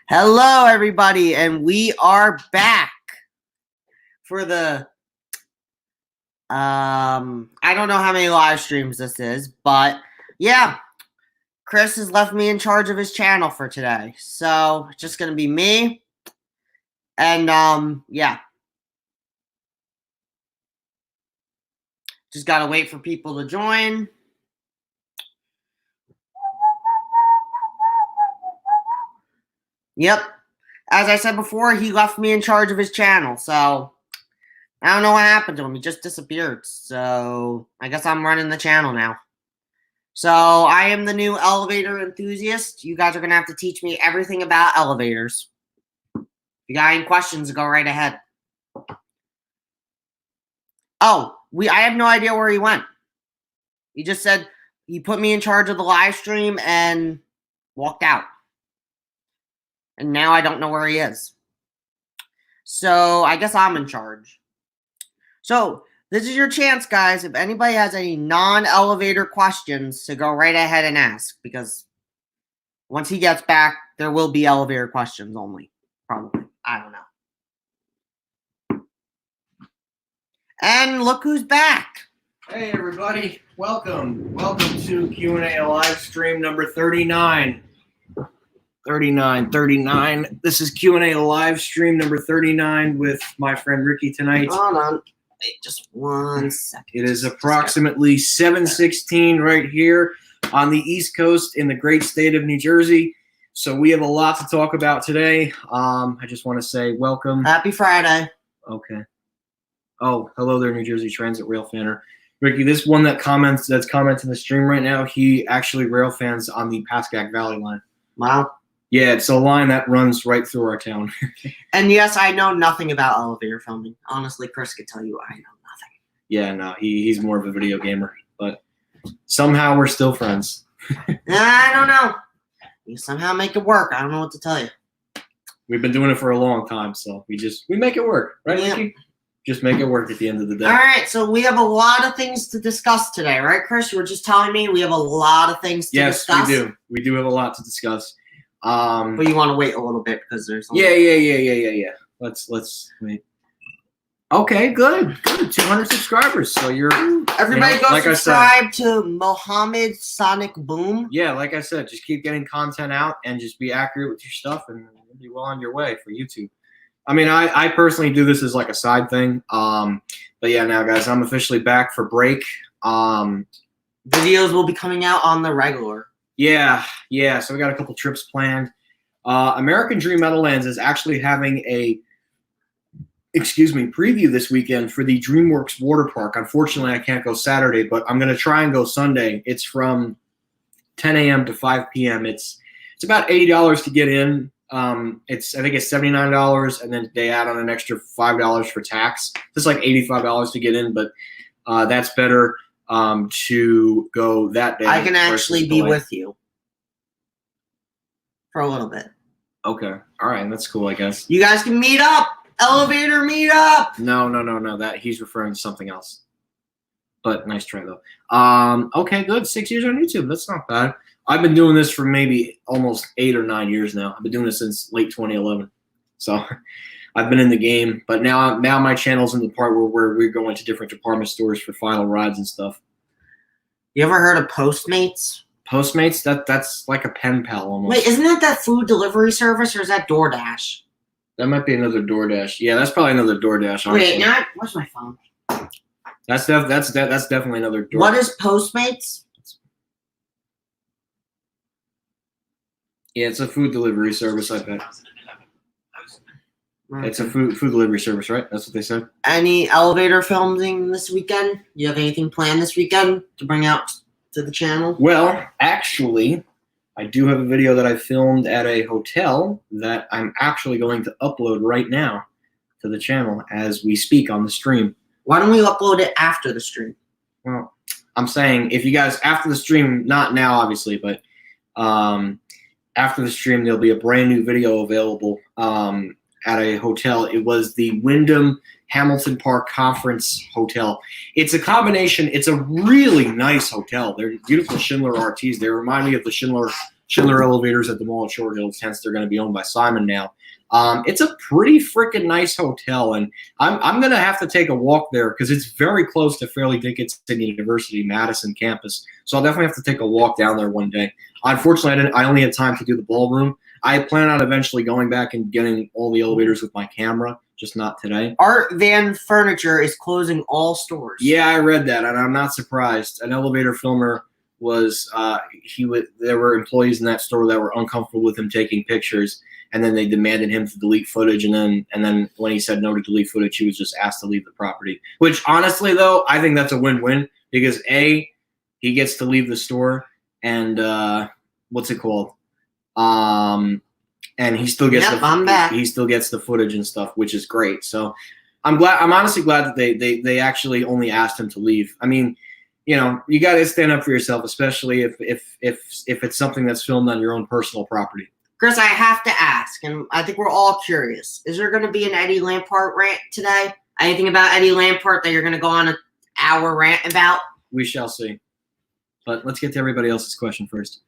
Hello, everybody, and we are back for the I don't know how many live streams this is, but yeah, Chris has left me in charge of his channel for today. So it's just gonna be me. And yeah. Just gotta wait for people to join. Yep. As I said before, he left me in charge of his channel, so I don't know what happened to him. He just disappeared. So I guess I'm running the channel now. So I am the new elevator enthusiast. You guys are going to have to teach me everything about elevators. If you got any questions, go right ahead. Oh, I have no idea where he went. He just said he put me in charge of the live stream and walked out. And now I don't know where he is. So I guess I'm in charge. So this is your chance, guys. If anybody has any non-elevator questions, to go right ahead and ask. Because once he gets back, there will be elevator questions only. Probably. I don't know. And look who's back. Hey, everybody. Welcome. Welcome to Q&A live stream number 39. 39. This is Q&A live stream number 39 with my friend Ricky tonight. Hold on. Wait, just 1 second. It is approximately 7:16 right here on the East Coast in the great state of New Jersey. So we have a lot to talk about today. I just want to say welcome. Happy Friday. Okay. Oh, hello there, New Jersey Transit Rail Fanner. Ricky, this one that's commenting the stream right now, he actually rail fans on the Pascack Valley line. Wow. Yeah, it's a line that runs right through our town. And yes, I know nothing about elevator filming. Honestly, Chris could tell you I know nothing. Yeah, no, he's more of a video gamer, but somehow we're still friends. I don't know. You somehow make it work. I don't know what to tell you. We've been doing it for a long time, so we make it work, right, Yeah. Ricky? Just make it work at the end of the day. All right, so we have a lot of things to discuss today, right, Chris? You were just telling me we have a lot of things to discuss. Yes, we do. We do have a lot to discuss. But you want to wait a little bit because there's Yeah. Let's wait. Okay, good. 200 subscribers. So you're everybody go like subscribe to Mohammed Sonic Boom. Yeah, like I said, just keep getting content out and just be accurate with your stuff, and you'll be well on your way for YouTube. I mean, I personally do this as like a side thing. But yeah, now guys, I'm officially back for break. Videos will be coming out on the regular. Yeah. So we got a couple trips planned. American Dream Meadowlands is actually having a preview this weekend for the DreamWorks Water Park. Unfortunately, I can't go Saturday, but I'm going to try and go Sunday. It's from 10 a.m. to 5 p.m. It's about $80 to get in. I think it's $79, and then they add on an extra $5 for tax. It's like $85 to get in, but that's better to go that day. I can actually be with you for a little bit. Okay. All right. That's cool, I guess. You guys can meet up. Elevator meet up. No. That he's referring to something else. But nice try, though. Okay, good. 6 years on YouTube. That's not bad. I've been doing this for maybe almost 8 or 9 years now. I've been doing this since late 2011. So I've been in the game. But now my channel's in the part where we're going to different department stores for final rides and stuff. You ever heard of Postmates? Postmates? That's like a pen pal almost. Wait, isn't that food delivery service, or is that DoorDash? That might be another DoorDash. Yeah, that's probably another DoorDash. Honestly. Wait, now where's my phone? That's definitely another DoorDash. What is Postmates? Yeah, it's a food delivery service, I bet. Okay. It's a food delivery service, right? That's what they said. Any elevator filming this weekend? You have anything planned this weekend to bring out to the channel? Well, actually, I do have a video that I filmed at a hotel that I'm actually going to upload right now to the channel as we speak on the stream. Why don't we upload it after the stream? Well, I'm saying if you guys, after the stream, not now obviously, but after the stream, there'll be a brand new video available at a hotel. It was the Wyndham Hamilton Park Conference Hotel. It's a combination. It's a really nice hotel. They're beautiful Schindler RTs. They remind me of the Schindler Schindler Elevators at the Mall of Short Hills, hence they're going to be owned by Simon now. It's a pretty freaking nice hotel, and I'm going to have to take a walk there because it's very close to Fairleigh Dickinson University Madison campus. So I'll definitely have to take a walk down there one day. Unfortunately, I only had time to do the ballroom. I plan on eventually going back and getting all the elevators with my camera, just not today. Art Van Furniture is closing all stores. Yeah, I read that, and I'm not surprised. An elevator filmer was there were employees in that store that were uncomfortable with him taking pictures, and then they demanded him to delete footage, and then when he said no to delete footage, he was just asked to leave the property. Which honestly though, I think that's a win-win because A, he gets to leave the store, and what's it called? And he still gets he still gets the footage and stuff, which is great. So I'm honestly glad that they actually only asked him to leave. I mean, you know, you got to stand up for yourself, especially if it's something that's filmed on your own personal property. Chris, I have to ask, and I think we're all curious. Is there going to be an Eddie Lampard rant today? Anything about Eddie Lampard that you're going to go on an hour rant about? We shall see. But let's get to everybody else's question first.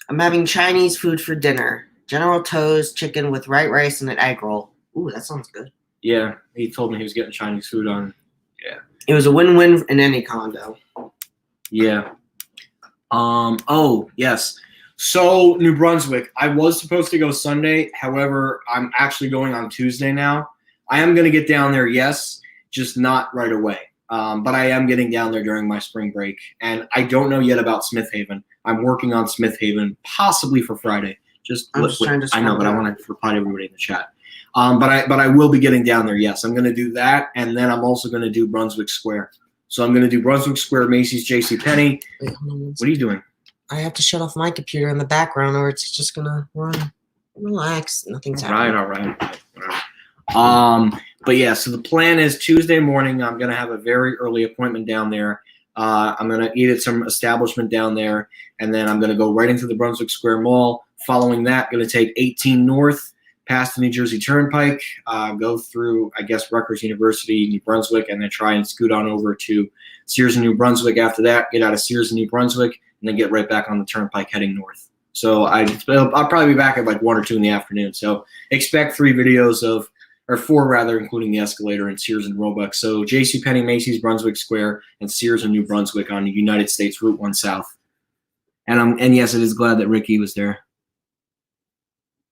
I'm having Chinese food for dinner. General Tso's chicken with white rice and an egg roll. Ooh, that sounds good. Yeah, he told me he was getting Chinese food on. Yeah. It was a win-win in any condo. Yeah. Oh, yes. So, New Brunswick. I was supposed to go Sunday. However, I'm actually going on Tuesday now. I am going to get down there, yes, just not right away. But I am getting down there during my spring break. And I don't know yet about Smith Haven. I'm working on Smith Haven, possibly for Friday. I know, but I want to reply to everybody in the chat. But I will be getting down there, yes. I'm going to do that, and then I'm also going to do Brunswick Square. So I'm going to do Brunswick Square, Macy's, JCPenney. Wait, hold on. What are you doing? I have to shut off my computer in the background, or it's just going to run. Relax. Nothing's happening. All right. But yeah, so the plan is Tuesday morning, I'm going to have a very early appointment down there. I'm going to eat at some establishment down there, and then I'm going to go right into the Brunswick Square Mall. Following that, going to take 18 North, past the New Jersey Turnpike, go through, I guess, Rutgers University, New Brunswick, and then try and scoot on over to Sears and New Brunswick. After that, get out of Sears and New Brunswick, and then get right back on the Turnpike heading north. So I'll probably be back at like 1 or 2 in the afternoon. So expect 3 videos or 4 rather, including the escalator and Sears and Roebuck. So JCPenney, Macy's, Brunswick Square, and Sears and New Brunswick on the United States Route 1 South. And yes, it is glad that Ricky was there.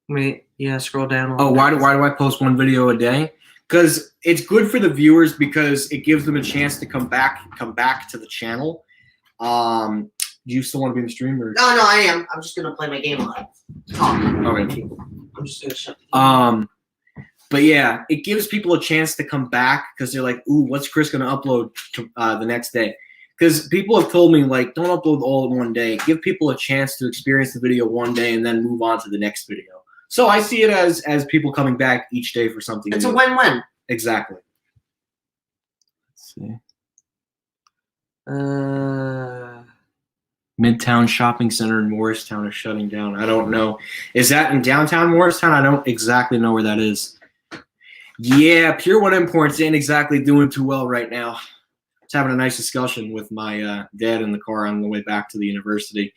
Wait, yeah, scroll down. Oh, why do I post 1 video a day? Because it's good for the viewers because it gives them a chance to come back to the channel. Do you still want to be in the stream? Or? No, I am. I'm just gonna play my game live. Okay. I'm just gonna shut the game. But yeah, it gives people a chance to come back because they're like, ooh, what's Chris gonna upload to, the next day? Because people have told me, like, don't upload all in one day. Give people a chance to experience the video one day and then move on to the next video. So I see it as people coming back each day for something. It's new. a win-win. Exactly. Let's see. Midtown Shopping Center in Morristown is shutting down. I don't know. Is that in downtown Morristown? I don't exactly know where that is. Yeah, Pure One Imports ain't exactly doing too well right now. I was having a nice discussion with my dad in the car on the way back to the university.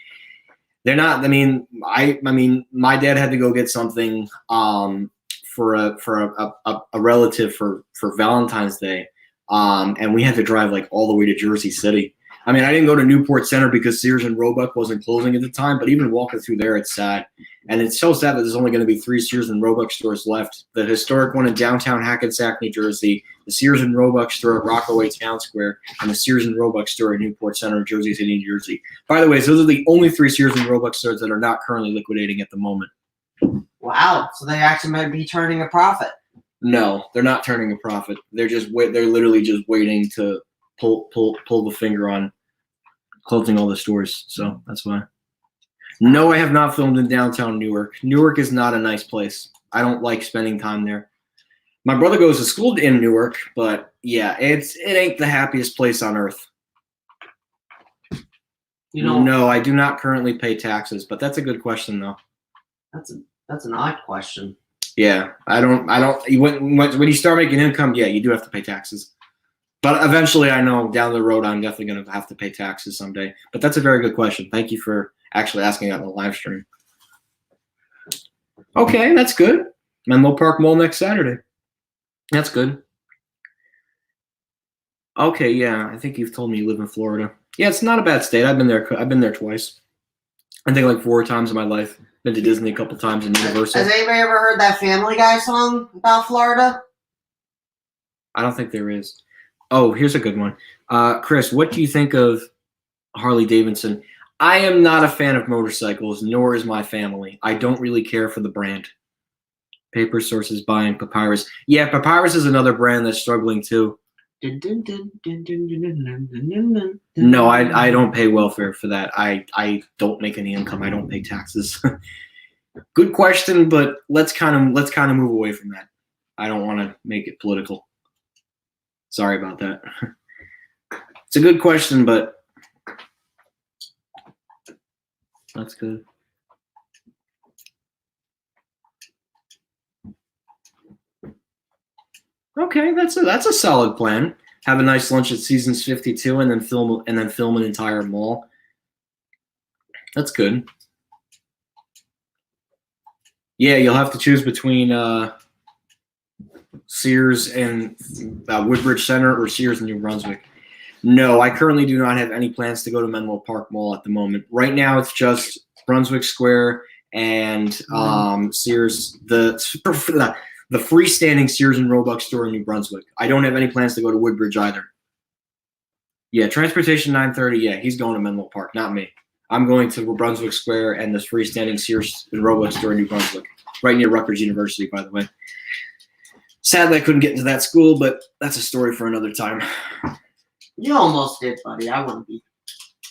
They're not. I mean, my dad had to go get something for a relative for Valentine's Day, and we had to drive like all the way to Jersey City. I mean, I didn't go to Newport Center because Sears and Roebuck wasn't closing at the time, but even walking through there, it's sad. And it's so sad that there's only going to be 3 Sears and Roebuck stores left. The historic one in downtown Hackensack, New Jersey, the Sears and Roebuck store at Rockaway Town Square, and the Sears and Roebuck store in Newport Center, Jersey City, New Jersey. By the way, those are the only 3 Sears and Roebuck stores that are not currently liquidating at the moment. Wow, so they actually might be turning a profit. No, they're not turning a profit. They're literally just waiting to pull the finger on closing all the stores. So that's why. No, I have not filmed in downtown Newark. Newark is not a nice place. I don't like spending time there. My brother goes to school in Newark, but yeah, it ain't the happiest place on earth. No, I do not currently pay taxes, but that's a good question though. That's an odd question. Yeah, I don't. When you start making income, yeah, you do have to pay taxes. But eventually, I know down the road, I'm definitely going to have to pay taxes someday. But that's a very good question. Thank you for actually asking that on the live stream. Okay, that's good. Menlo Park Mall next Saturday. That's good. Okay, yeah, I think you've told me you live in Florida. Yeah, it's not a bad state. I've been there. I've been there twice. I think like 4 times in my life. Been to Disney a couple times and Universal. Has anybody ever heard that Family Guy song about Florida? I don't think there is. Oh, here's a good one. Chris, what do you think of Harley Davidson? I am not a fan of motorcycles, nor is my family. I don't really care for the brand. Paper Sources buying Papyrus. Yeah, Papyrus is another brand that's struggling too. No, I don't pay welfare for that. I don't make any income. I don't pay taxes. Good question, but let's kind of move away from that. I don't want to make it political. Sorry about that. It's a good question, but that's good. Okay, that's a solid plan. Have a nice lunch at Seasons 52 and then film an entire mall. That's good. Yeah, you'll have to choose between Sears and Woodbridge Center or Sears and New Brunswick. No, I currently do not have any plans to go to Menlo Park Mall at the moment. Right now, it's just Brunswick Square and Sears, the freestanding Sears and Roebuck store in New Brunswick. I don't have any plans to go to Woodbridge either. Yeah, Transportation 930, yeah, he's going to Menlo Park, not me. I'm going to Brunswick Square and the freestanding Sears and Roebuck store in New Brunswick, right near Rutgers University, by the way. Sadly, I couldn't get into that school, but that's a story for another time. You almost did, buddy. I wouldn't be.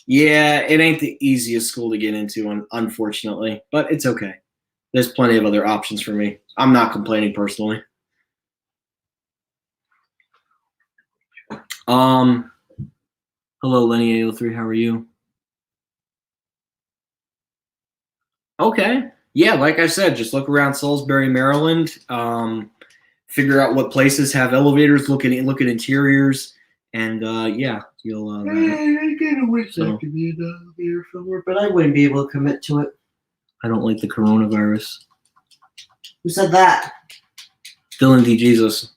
Yeah, it ain't the easiest school to get into, unfortunately, but it's okay. There's plenty of other options for me. I'm not complaining personally. Hello, Lenny803. How are you? Okay. Yeah, like I said, just look around Salisbury, Maryland. Figure out what places have elevators. Look at interiors, and yeah, you'll. I kind of wish there could be an elevator somewhere, but I wouldn't be able to commit to it. I don't like the coronavirus. Who said that? Dylan D. Jesus.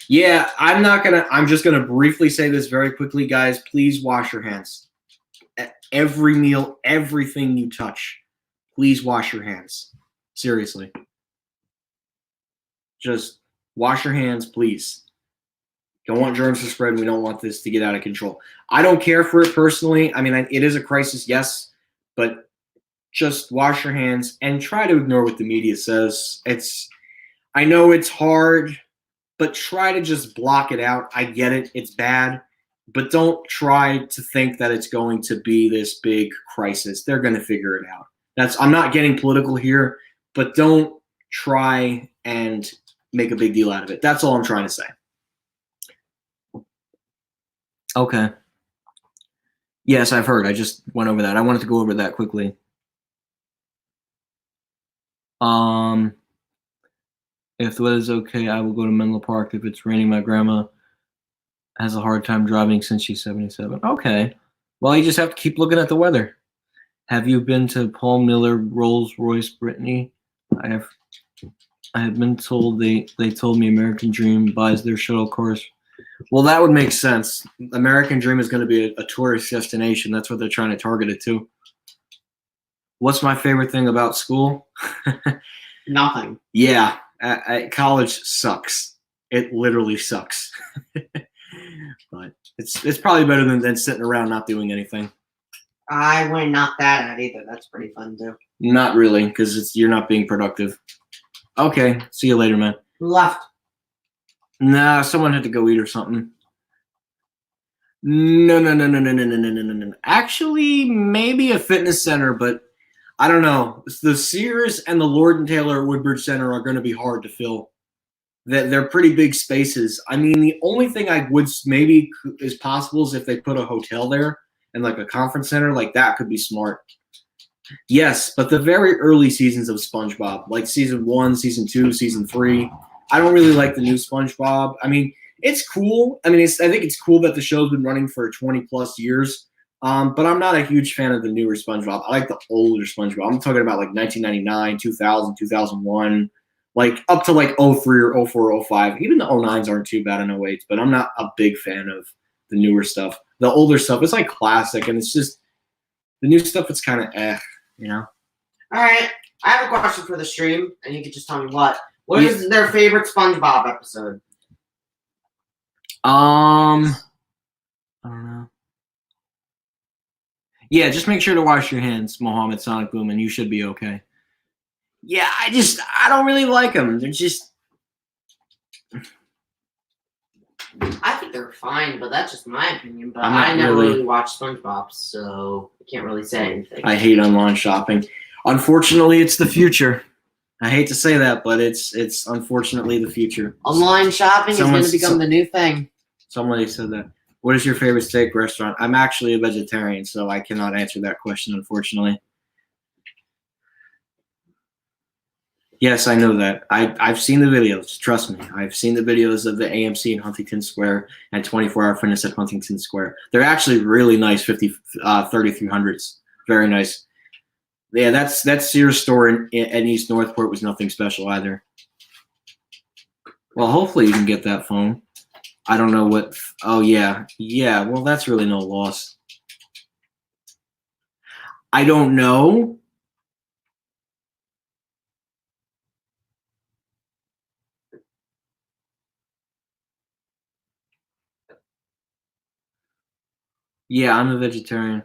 Yeah, I'm just gonna briefly say this very quickly, guys. Please wash your hands. At every meal, everything you touch, please wash your hands. Seriously. Just wash your hands, please. Don't want germs to spread. We don't want this to get out of control. I don't care for it personally. I mean, it is a crisis, yes, but just wash your hands and try to ignore what the media says. I know it's hard, but try to just block it out. I get it. It's bad, but don't try to think that it's going to be this big crisis. They're going to figure it out. I'm not getting political here, but don't try and make a big deal out of it. That's all I'm trying to say. Okay. Yes, I've heard. I just went over that. I wanted to go over that quickly. If the weather's okay, I will go to Menlo Park. If it's raining, my grandma has a hard time driving since she's 77. Okay. Well, you just have to keep looking at the weather. Have you been to Paul Miller, Rolls-Royce, Brittany? I have been told they told me American Dream buys their shuttle cars. Well, that would make sense. American Dream is going to be a tourist destination. That's what they're trying to target it to. What's my favorite thing about school? Nothing. Yeah, college sucks. It literally sucks. But it's probably better than sitting around not doing anything. I would knock that out either. That's pretty fun too. Not really, because you're not being productive. Okay, see you later, man. Who left? Nah, someone had to go eat or something. No. Actually, maybe a fitness center, but I don't know. The Sears and the Lord & Taylor Woodbridge Center are going to be hard to fill. They're pretty big spaces. I mean, the only thing I would maybe is possible is if they put a hotel there and like a conference center, like that could be smart. Yes, but the very early seasons of SpongeBob, like season 1, season 2, season 3, I don't really like the new SpongeBob. I mean, It's cool. I mean, I think it's cool that the show's been running for 20 plus years. But I'm not a huge fan of the newer SpongeBob. I like the older SpongeBob. I'm talking about like 1999, 2000, 2001, like up to like '03 or '04 or '05. Even the '09s aren't too bad in '08, but I'm not a big fan of the newer stuff. The older stuff, it's like classic, and it's just the new stuff. It's kind of you know. All right, I have a question for the stream, and you can just tell me what. What is their favorite SpongeBob episode? I don't know. Yeah, just make sure to wash your hands, Mohammed Sonic Boom, and you should be okay. Yeah, I don't really like them. They're just. I think they're fine, but that's just my opinion. But I'm not I never really- really watched SpongeBob, so I can't really say anything. I hate online shopping. Unfortunately, it's the future. I hate to say that, but it's unfortunately the future. Online shopping is going to become the new thing. Somebody said that. What is your favorite steak restaurant? I'm actually a vegetarian, so I cannot answer that question, unfortunately. Yes, I know that. I've seen the videos. Trust me. I've seen the videos of the AMC in Huntington Square and 24-Hour Fitness at Huntington Square. They're actually really nice 3300s. Very nice. Yeah, that Sears store in East Northport was nothing special either. Well, hopefully you can get that phone. I don't know what. Oh, yeah. Yeah, well, that's really no loss. I don't know. Yeah, I'm a vegetarian.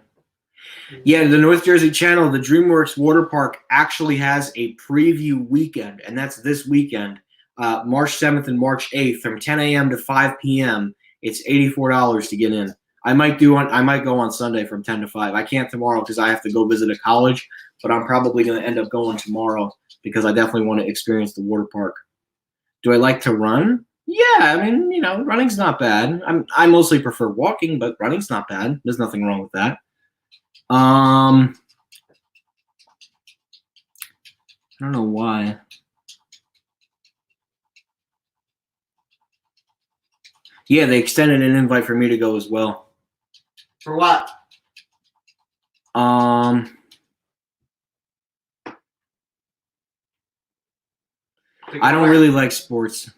Yeah, the North Jersey Channel, the DreamWorks Water Park actually has a preview weekend, and that's this weekend, March 7th and March 8th, from 10 a.m. to 5 p.m. It's $84 to get in. I might go on Sunday from 10 to 5. I can't tomorrow because I have to go visit a college, but I'm probably going to end up going tomorrow because I definitely want to experience the water park. Do I like to run? Yeah, I mean, running's not bad. I mostly prefer walking, but running's not bad. There's nothing wrong with that. I don't know why. Yeah, they extended an invite for me to go as well. For what? I don't really like sports.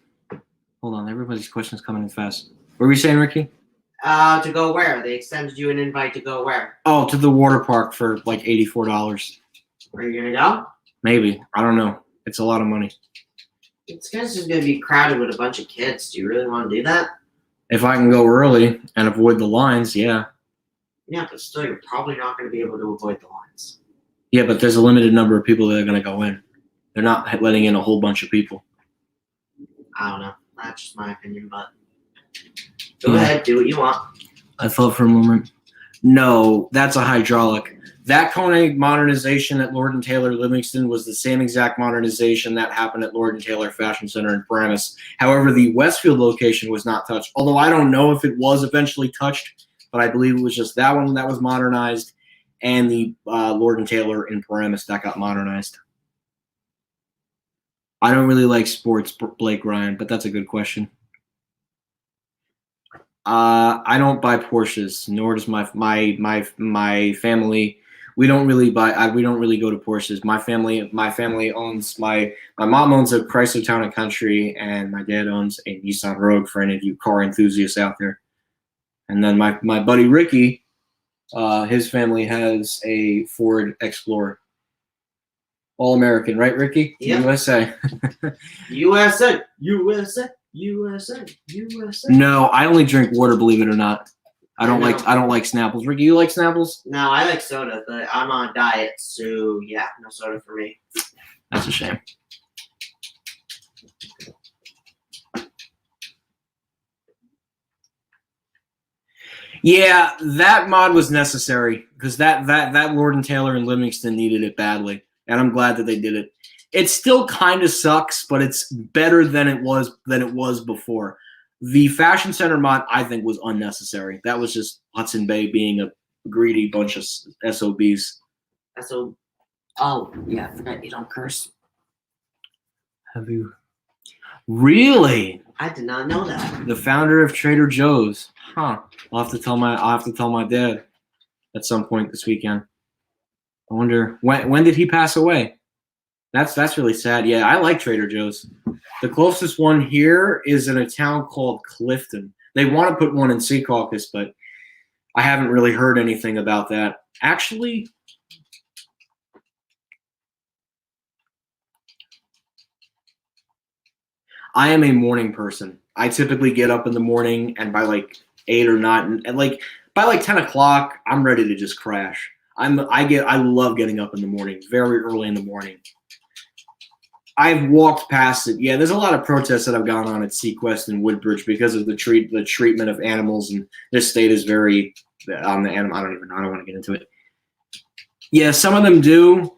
Hold on, everybody's questions coming in fast. What were you saying, Ricky? To go where? They extended you an invite to go where? Oh, to the water park for like $84. Are you gonna go? Maybe. I don't know. It's a lot of money. It's just gonna be crowded with a bunch of kids. Do you really want to do that? If I can go early and avoid the lines, yeah. Yeah, but still, you're probably not gonna be able to avoid the lines. Yeah, but there's a limited number of people that are going to go in. They're not letting in a whole bunch of people. I don't know. That's just my opinion, but go ahead, do what you want. I thought for a moment. No, that's a hydraulic. That Koenig modernization at Lord & Taylor Livingston was the same exact modernization that happened at Lord & Taylor Fashion Center in Paramus. However, the Westfield location was not touched. Although I don't know if it was eventually touched, but I believe it was just that one that was modernized and the Lord & Taylor in Paramus that got modernized. I don't really like sports, Blake Ryan, but that's a good question. I don't buy Porsches, nor does my family. We don't really go to Porsches. My family owns my mom owns a Chrysler Town and Country, and my dad owns a Nissan Rogue for any of you car enthusiasts out there. And then my buddy Ricky, his family has a Ford Explorer. All American, right, Ricky? Yep. USA. USA, USA, USA, USA. No, I only drink water, believe it or not. I don't like Snapples. Ricky, you like Snapples? No, I like soda, but I'm on a diet, so yeah, no soda for me. That's a shame. Yeah, that mod was necessary because that Lord & Taylor in Livingston needed it badly, and I'm glad that they did it. It still kind of sucks, but it's better than it was before. The Fashion Center mod, I think, was unnecessary. That was just Hudson Bay being a greedy bunch of SOBs. Oh, yeah, I forgot you don't curse. Have you? Really? I did not know that. The founder of Trader Joe's. Huh. I'll have to tell my dad at some point this weekend. I wonder when did he pass away? That's really sad. Yeah, I like Trader Joe's. The closest one here is in a town called Clifton. They want to put one in Secaucus, but I haven't really heard anything about that. Actually, I am a morning person. I typically get up in the morning, and by like 8 or 9, and like by like 10 o'clock, I'm ready to just crash. I love getting up in the morning, very early in the morning. I've walked past it. Yeah, there's a lot of protests that have gone on at Sequest and Woodbridge because of the treatment of animals, and this state is very on the animal. I don't even know. I don't want to get into it. Yeah, some of them do,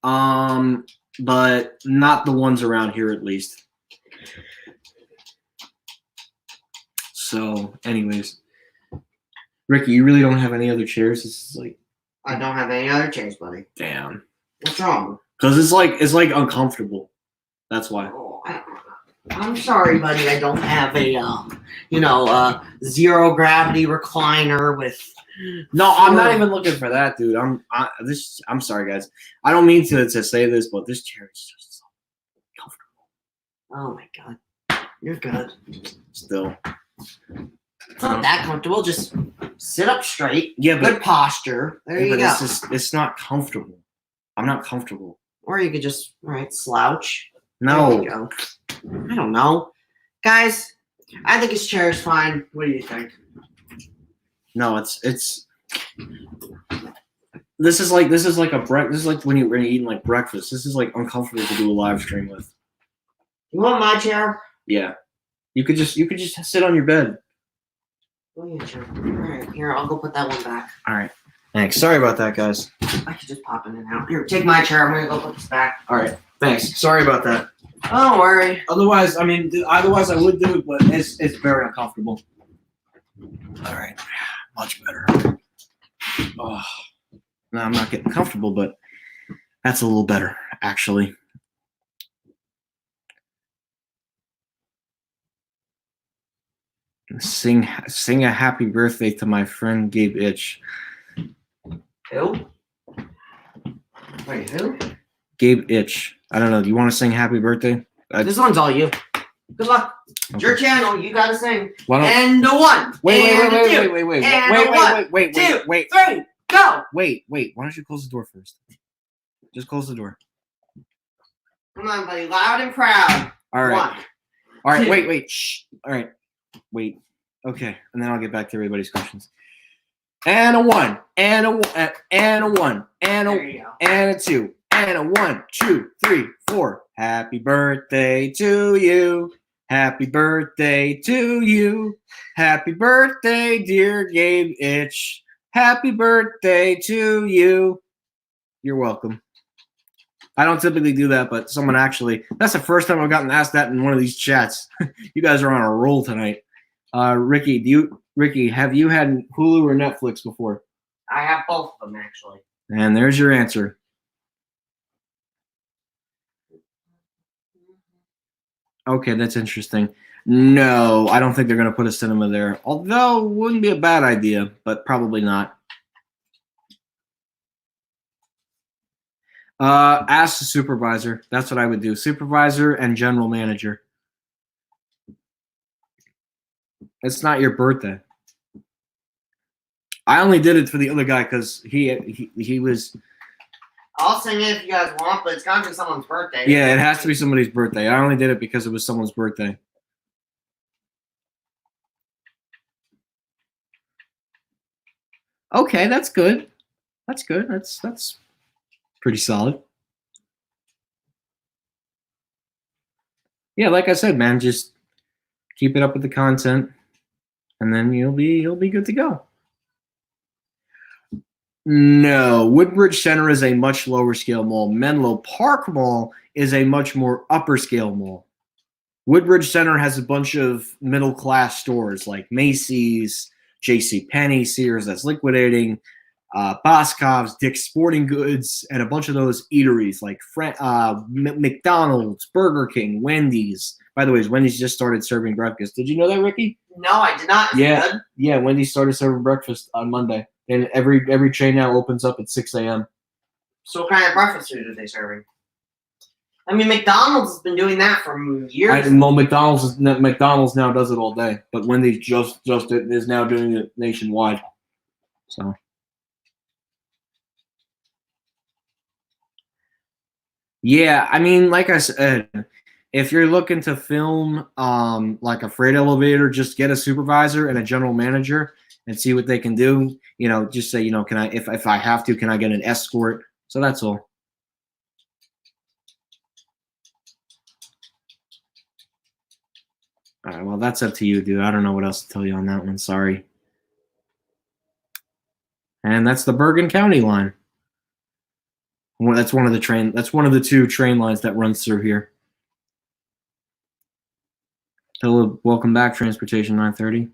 but not the ones around here, at least. So, anyways, Ricky, you really don't have any other chairs? This is like, I don't have any other chairs, buddy. damn. What's wrong? Because it's like uncomfortable. That's why. Oh, I'm sorry, buddy. I don't have a zero gravity recliner with. No, I'm not even looking for that, dude. I'm sorry, guys. I don't mean to say this, but this chair is just so comfortable. Oh my god, you're good. Still. It's not that comfortable. Just sit up straight. Yeah, Good posture. There you go. It's not comfortable. I'm not comfortable. Or you could just slouch. No. There you go. I don't know, guys. I think his chair is fine. What do you think? No, it's. This is like when you're eating like breakfast. This is like uncomfortable to do a live stream with. You want my chair? Yeah. You could just sit on your bed. Oh, yeah, sure. All right, here, I'll go put that one back. All right. Thanks. Sorry about that, guys. I could just pop in and out. Here, take my chair. I'm gonna go put this back. All right. Thanks. Sorry about that. Don't worry. Otherwise, I would do it, but it's very uncomfortable. All right. Much better. Oh. No, I'm not getting comfortable, but that's a little better, actually. Sing a happy birthday to my friend Gabe Itch. Who? Wait, who? Gabe Itch. I don't know. Do you want to sing happy birthday? This one's all you. Good luck. It's Okay. your channel. You gotta sing. Why don't, And a one. wait, and a two. wait. And Wait, a wait, one, wait, wait, two, wait. three, go. Wait. Why don't you close the door first? Just close the door. Come on, buddy. Loud and proud. All right. One. All right. Two. Wait. Shh. All right. Wait. Okay. And then I'll get back to everybody's questions. And a one. And a one. And a one. And There a you go. and a two. And a 1, 2, 3, 4. Happy birthday to you. Happy birthday to you. Happy birthday, dear Gabe Itch. Happy birthday to you. You're welcome. I don't typically do that, but someone actually, that's the first time I've gotten asked that in one of these chats. You guys are on a roll tonight. Ricky, have you had Hulu or Netflix before? I have both of them, actually. And there's your answer. Okay, that's interesting. No, I don't think they're going to put a cinema there. Although, wouldn't be a bad idea, but probably not. Ask the supervisor. That's what I would do. Supervisor and general manager. It's not your birthday. I only did it for the other guy because he was. I'll sing it if you guys want, but it's gotta be someone's birthday. Yeah, it has to be somebody's birthday. I only did it because it was someone's birthday. Okay, that's good. That's good. That's pretty solid. Yeah, like I said, man, just keep it up with the content, and then you'll be good to go. No, Woodbridge Center is a much lower scale mall. Menlo Park Mall is a much more upper scale mall. Woodbridge Center has a bunch of middle class stores like Macy's, JCPenney, Sears that's liquidating, Boscov's, Dick's Sporting Goods, and a bunch of those eateries like McDonald's, Burger King, Wendy's. By the way, Wendy's just started serving breakfast. Did you know that, Ricky? No, I did not. Is it Yeah, good? yeah. Wendy's started serving breakfast on Monday, and every chain now opens up at 6 a.m. So what kind of breakfast food are they serving? I mean, McDonald's has been doing that for years. Well, McDonald's now does it all day, but Wendy's just is now doing it nationwide. So. Yeah, I mean, like I said, if you're looking to film like a freight elevator, just get a supervisor and a general manager and see what they can do. You know, just say, can I, if I have to, can I get an escort? So that's all. All right, well, that's up to you, dude. I don't know what else to tell you on that one. Sorry. And that's the Bergen County line. Well, that's one of the two train lines that runs through here. Hello, welcome back, Transportation 930.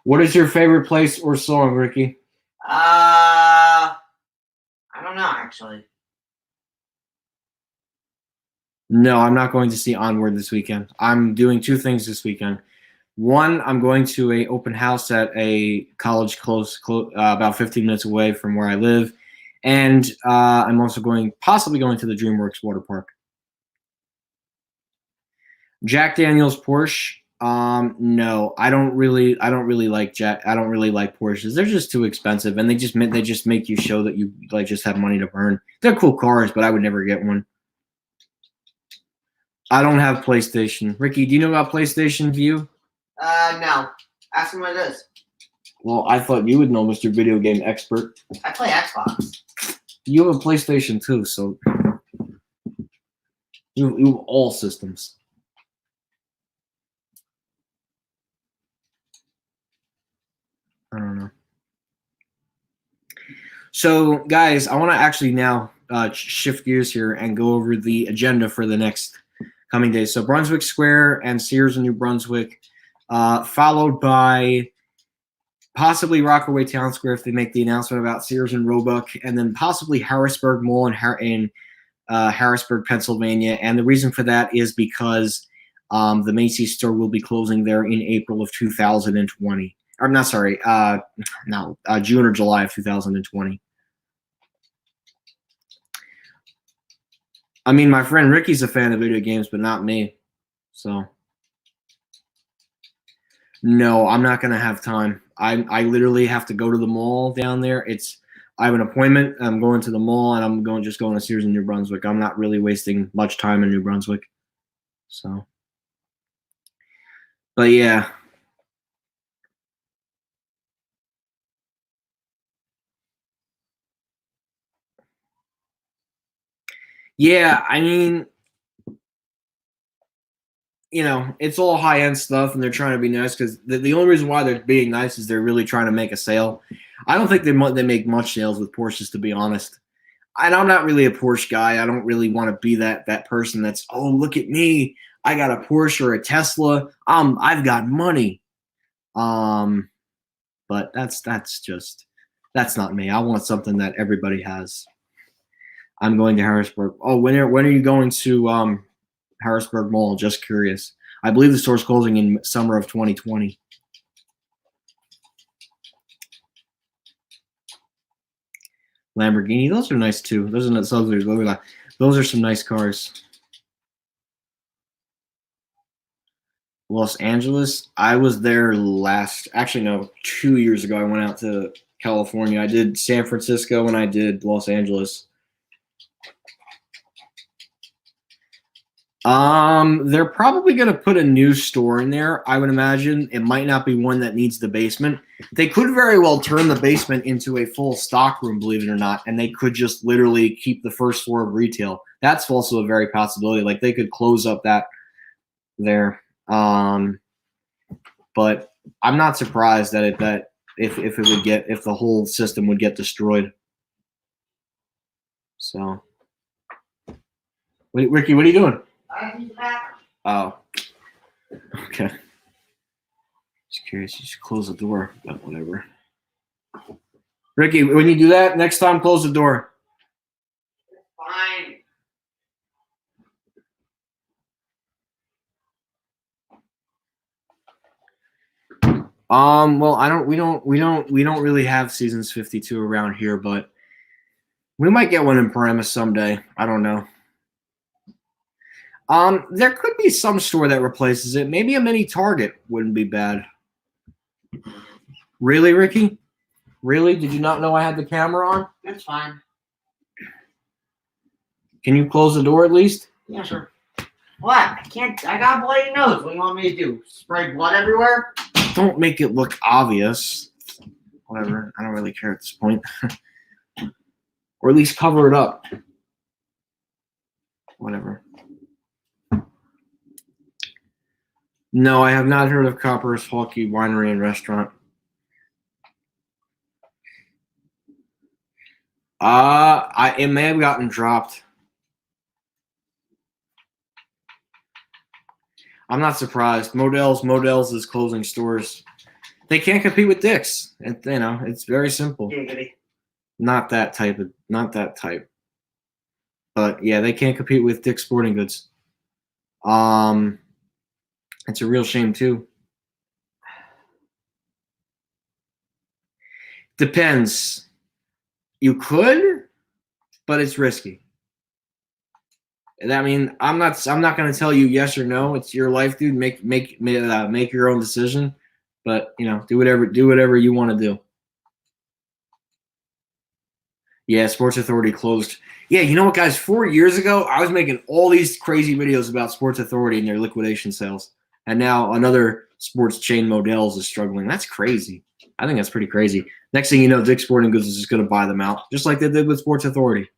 What is your favorite place or song, Ricky? I don't know, actually. No, I'm not going to see Onward this weekend. I'm doing two things this weekend. One, I'm going to a open house at a college close about 15 minutes away from where I live, and I'm also possibly going to the DreamWorks water park. Jack Daniel's Porsche. No, I don't really like Porsches. They're just too expensive, and they just make you show that you just have money to burn. They're cool cars, but I would never get one. I don't have PlayStation. Ricky, do you know about PlayStation View? No. Ask him what it is. Well, I thought you would know, Mr. Video Game Expert. I play Xbox. You have a PlayStation too, so you have all systems. I don't know. So, guys, I want to actually now shift gears here and go over the agenda for the next coming days. So, Brunswick Square and Sears in New Brunswick, followed by possibly Rockaway Town Square if they make the announcement about Sears and Roebuck, and then possibly Harrisburg Mall in Harrisburg, Pennsylvania. And the reason for that is because the Macy's store will be closing there in April of 2020. I'm not sorry, June or July of 2020. I mean, my friend Ricky's a fan of video games, but not me. So, no, I'm not going to have time. I literally have to go to the mall down there. I have an appointment. I'm going to the mall, and I'm going to Sears in New Brunswick. I'm not really wasting much time in New Brunswick. So, but yeah. Yeah, I mean, it's all high-end stuff, and they're trying to be nice because the only reason why they're being nice is they're really trying to make a sale. I don't think they make much sales with Porsches, to be honest. And I'm not really a Porsche guy. I don't really want to be that person that's, oh, look at me, I got a Porsche or a Tesla. I've got money. But that's not me. I want something that everybody has. I'm going to Harrisburg. Oh, when are you going to Harrisburg Mall? Just curious. I believe the store's closing in summer of 2020. Lamborghini, those are nice too. Those are some nice cars. Los Angeles, I was there 2 years ago. I went out to California. I did San Francisco and I did Los Angeles. They're probably going to put a new store in there. I would imagine it might not be one that needs the basement. They could very well turn the basement into a full stock room, believe it or not, and they could just literally keep the first floor of retail. That's also a very possibility. Like they could close up that there. But I'm not surprised if the whole system would get destroyed. So, wait, Ricky, what are you doing? I need the bathroom. Oh, okay. Just curious. You should close the door, but whatever. Ricky, when you do that, next time close the door. Fine. Well, we don't really have Seasons 52 around here, but we might get one in Paramus someday. I don't know. There could be some store that replaces it. Maybe a mini Target wouldn't be bad. Really, Ricky? Really? Did you not know I had the camera on? That's fine. Can you close the door at least? Yeah, sure. What? I can't. I got a bloody nose. What do you want me to do? Spray blood everywhere? Don't make it look obvious. Whatever. I don't really care at this point. Or at least cover it up. Whatever. No, I have not heard of Copper's Hawkey Winery and Restaurant. It may have gotten dropped. I'm not surprised. Modell's is closing stores. They can't compete with Dick's. It's very simple. Giggity. Not that type. But yeah, they can't compete with Dick's Sporting Goods. It's a real shame too. Depends. You could, but it's risky. I mean, I'm not going to tell you yes or no. It's your life, dude. Make your own decision. But do whatever you want to do. Yeah, Sports Authority closed. Yeah, you know what, guys? 4 years ago, I was making all these crazy videos about Sports Authority and their liquidation sales, and now another sports chain, Modell's, is struggling. That's crazy. I think that's pretty crazy. Next thing you know, Dick's Sporting Goods is just going to buy them out, just like they did with Sports Authority.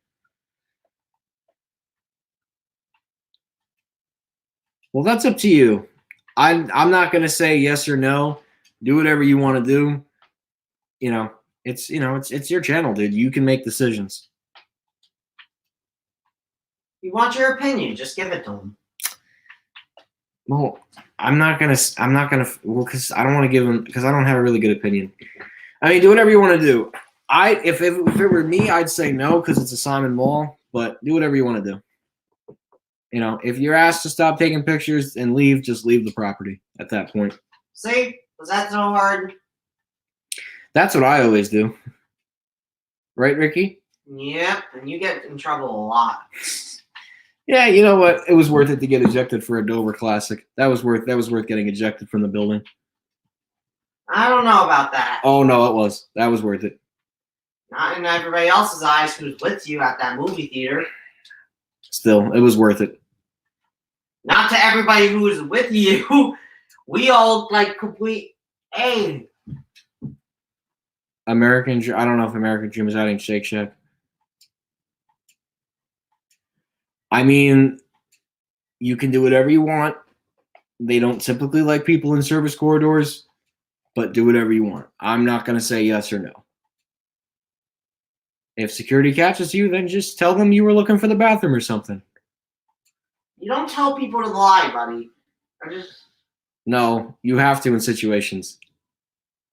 Well, that's up to you. I'm not going to say yes or no. Do whatever you want to do. It's your channel, dude. You can make decisions. You want your opinion? Just give it to them. Well, I'm not gonna. Well, because I don't want to give them. Because I don't have a really good opinion. I mean, do whatever you want to do. If it were me, I'd say no because it's a Simon Mall. But do whatever you want to do. If you're asked to stop taking pictures and leave, just leave the property at that point. See, was that so hard? That's what I always do. Right, Ricky? Yep, and you get in trouble a lot. Yeah, you know what? It was worth it to get ejected for a Dover Classic. That was worth getting ejected from the building. I don't know about that. Oh no, it was. That was worth it. Not in everybody else's eyes who's with you at that movie theater. Still, it was worth it. Not to everybody who was with you. We all complete. Hey. I don't know if American Dream is adding Shake Shack. I mean, you can do whatever you want. They don't typically like people in service corridors, but do whatever you want. I'm not going to say yes or no. If security catches you, then just tell them you were looking for the bathroom or something. You don't tell people to lie, buddy. No, you have to in situations.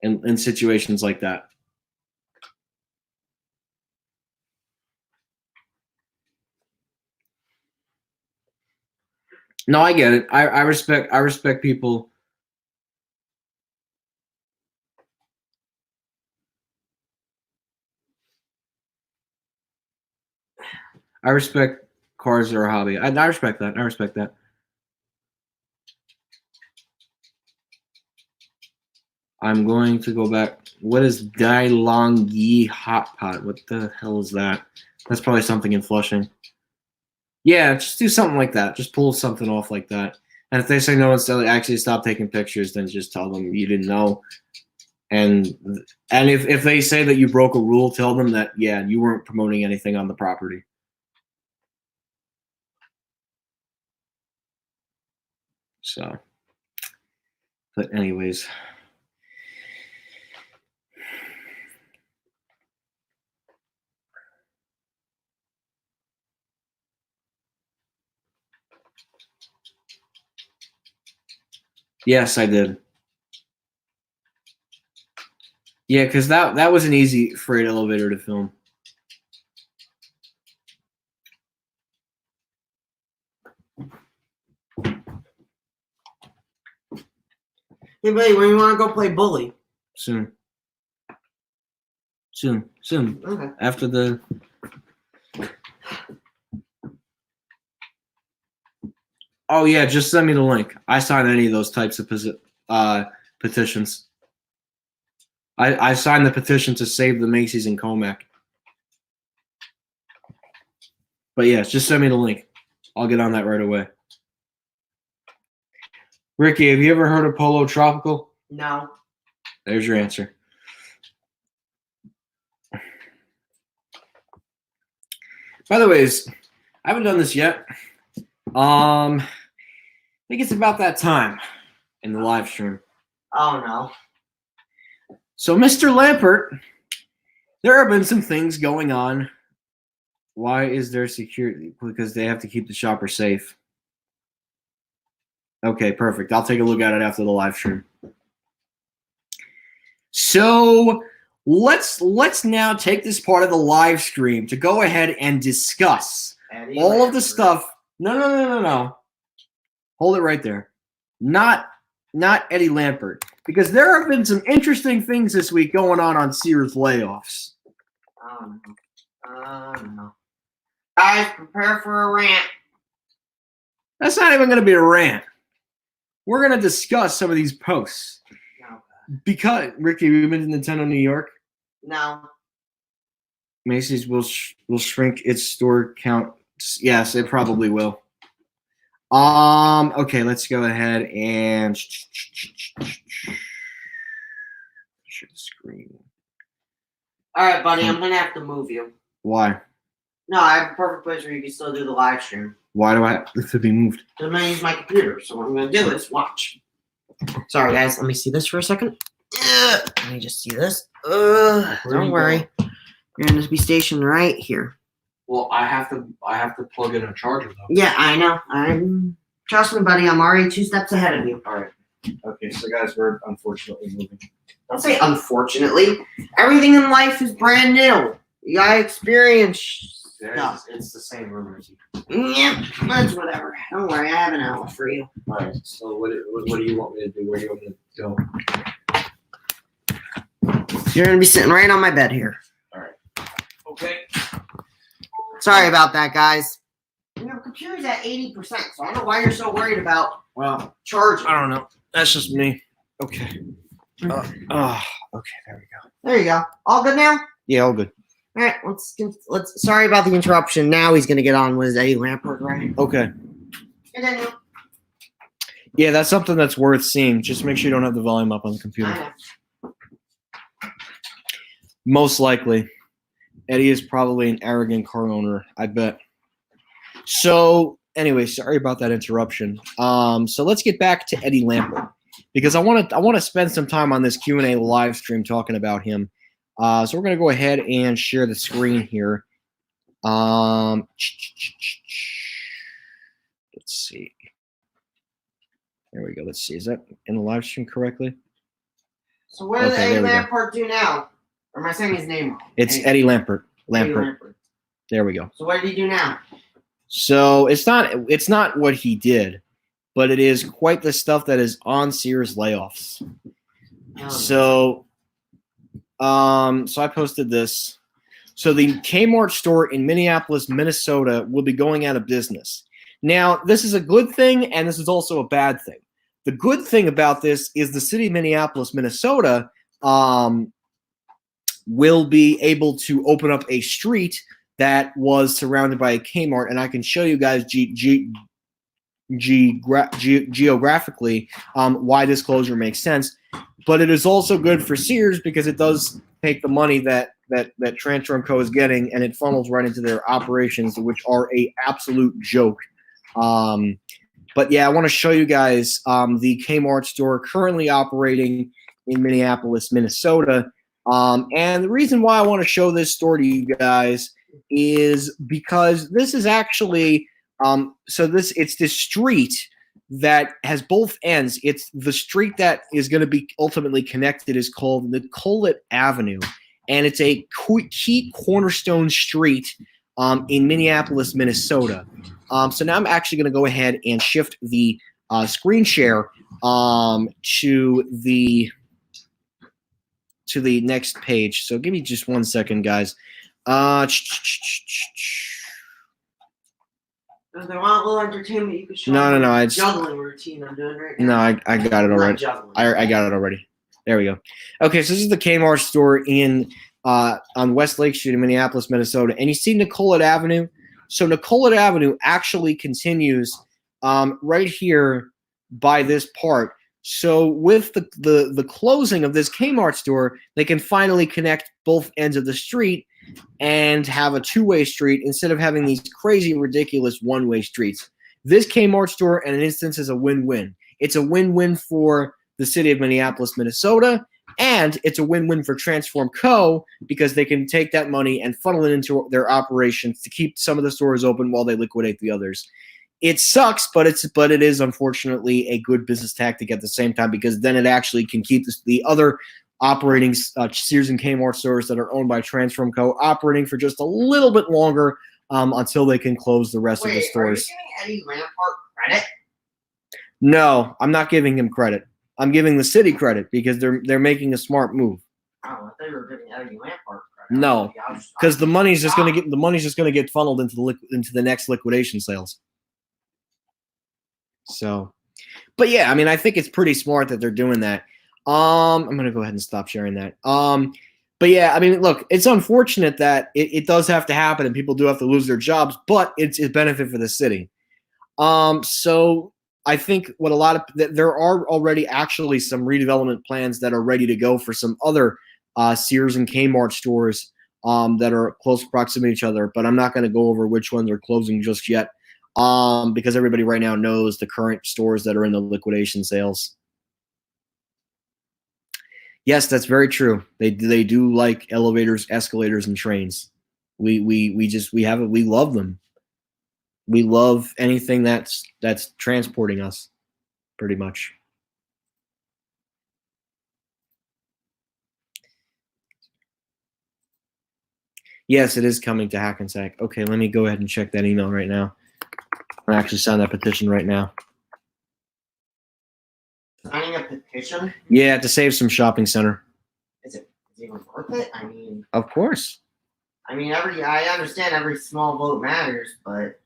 In situations like that. No, I get it. I respect people. I respect cars are a hobby. I respect that. I respect that. I'm going to go back. What is Dai Long Yi Hot Pot? What the hell is that? That's probably something in Flushing. Yeah, just do something like that. Just pull something off like that. And if they say no, instead of actually stop taking pictures, then just tell them you didn't know. And if they say that you broke a rule, tell them that, yeah, you weren't promoting anything on the property. So, but anyways. Yes, I did. Yeah, because that was an easy freight elevator to film. Hey, buddy, when you want to go play bully? Soon. Okay. After the. Oh yeah, just send me the link. I sign any of those types of petitions. I signed the petition to save the Macy's in Comac. But yes, just send me the link. I'll get on that right away. Ricky, have you ever heard of Polo Tropical? No. There's your answer. By the way, I haven't done this yet. I think it's about that time in the live stream. Oh, no. So, Mr. Lampert, there have been some things going on. Why is there security? Because they have to keep the shopper safe. Okay, perfect. I'll take a look at it after the live stream. So let's now take this part of the live stream to go ahead and discuss all of the stuff. No. Hold it right there. Not Eddie Lampert. Because there have been some interesting things this week going on Sears layoffs. Oh, no. Guys, prepare for a rant. That's not even going to be a rant. We're going to discuss some of these posts. Because, Ricky, have you been to Nintendo New York? No. Macy's will shrink its store count. Yes, it probably will. Okay, let's go ahead and share the screen. All right, buddy, I'm going to have to move you. Why? No, I have a perfect place where you can still do the live stream. Why do I have to be moved? Because I'm going to use my computer. So what I'm going to do is watch. Sorry, guys. Let me see this for a second. Let me just see this. Don't worry. You're going to be stationed right here. Well, I have to plug in a charger though. Yeah, I know. Trust me, buddy. I'm already 2 steps ahead of you. All right. Okay, so guys, we're unfortunately moving. Don't say unfortunately. Everything in life is brand new. You gotta experience stuff. It's the same room as you. Yeah, that's whatever. Don't worry, I have an hour for you. All right. So what do you want me to do? Where do you want me to go? You're gonna be sitting right on my bed here. All right. Okay. Sorry about that, guys. Your computer's at 80%, so I don't know why you're so worried about charging. I don't know. That's just me. Okay. Okay, there we go. There you go. All good now? Yeah, all good. All right, let's. Sorry about the interruption. Now he's gonna get on with Eddie Lampert, right? Okay. And then Yeah, that's something that's worth seeing. Just make sure you don't have the volume up on the computer. Most likely. Eddie is probably an arrogant car owner, I bet. So, anyway, sorry about that interruption. So let's get back to Eddie Lampert because I want to spend some time on this Q&A live stream talking about him. So we're going to go ahead and share the screen here. Let's see. There we go. Let's see. Is that in the live stream correctly? So what does Okay, Eddie there we go. Lampert do now? Or am I saying his name wrong? It's Eddie Lampert. Eddie Lampert. There we go. So what did he do now? So it's not what he did, but it is quite the stuff that is on Sears layoffs. Oh. So I posted this. So the Kmart store in Minneapolis, Minnesota will be going out of business. Now, this is a good thing, and this is also a bad thing. The good thing about this is the city of Minneapolis, Minnesota, will be able to open up a street that was surrounded by a Kmart, and I can show you guys geographically why this closure makes sense. But it is also good for Sears because it does take the money that Transfer & Co. is getting, and it funnels right into their operations, which are a absolute joke. But yeah, I want to show you guys the Kmart store currently operating in Minneapolis, Minnesota. And the reason why I want to show this store to you guys is because this is actually it's this street that has both ends. It's the street that is going to be ultimately connected is called Nicollet Avenue, and it's a key cornerstone street in Minneapolis, Minnesota. So now I'm actually going to go ahead and shift the screen share to the next page. So give me just 1 second, guys. If they want a little entertainment, you can show No, them no, the it's juggling routine I'm doing right no. now. I got it I'm already. not juggling. I got it already. There we go. Okay, so this is the Kmart store on West Lake Street in Minneapolis, Minnesota, and you see Nicollet Avenue. So Nicollet Avenue actually continues right here by this part. So with the closing of this Kmart store, they can finally connect both ends of the street and have a two-way street instead of having these crazy, ridiculous one-way streets. This Kmart store, in an instance, is a win-win. It's a win-win for the city of Minneapolis, Minnesota, and it's a win-win for Transform Co. because they can take that money and funnel it into their operations to keep some of the stores open while they liquidate the others. It sucks, but it is unfortunately a good business tactic at the same time because then it actually can keep the other operating Sears and Kmart stores that are owned by Transform Co. operating for just a little bit longer until they can close the rest of the stores. Are you giving Eddie Lampard credit? No, I'm not giving him credit. I'm giving the city credit because they're making a smart move. Oh, I thought you were giving Eddie Lampard credit. No, because the money's just going to get funneled into the next liquidation sales. So, but yeah, I mean, I think it's pretty smart that they're doing that. I'm going to go ahead and stop sharing that. But yeah, I mean, look, it's unfortunate that it does have to happen and people do have to lose their jobs, but it's a benefit for the city. So I think there are already actually some redevelopment plans that are ready to go for some other Sears and Kmart stores that are close proximity to each other, but I'm not going to go over which ones are closing just yet because everybody right now knows the current stores that are in the liquidation sales. Yes, that's very true. They do like elevators, escalators, and trains. We love them. We love anything that's transporting us, pretty much. Yes, it is coming to Hackensack. Okay, let me go ahead and check that email right now. I actually sign that petition right now. Signing a petition? Yeah, to save some shopping center. Is it even worth it? I mean, of course. I mean, I understand every small vote matters, but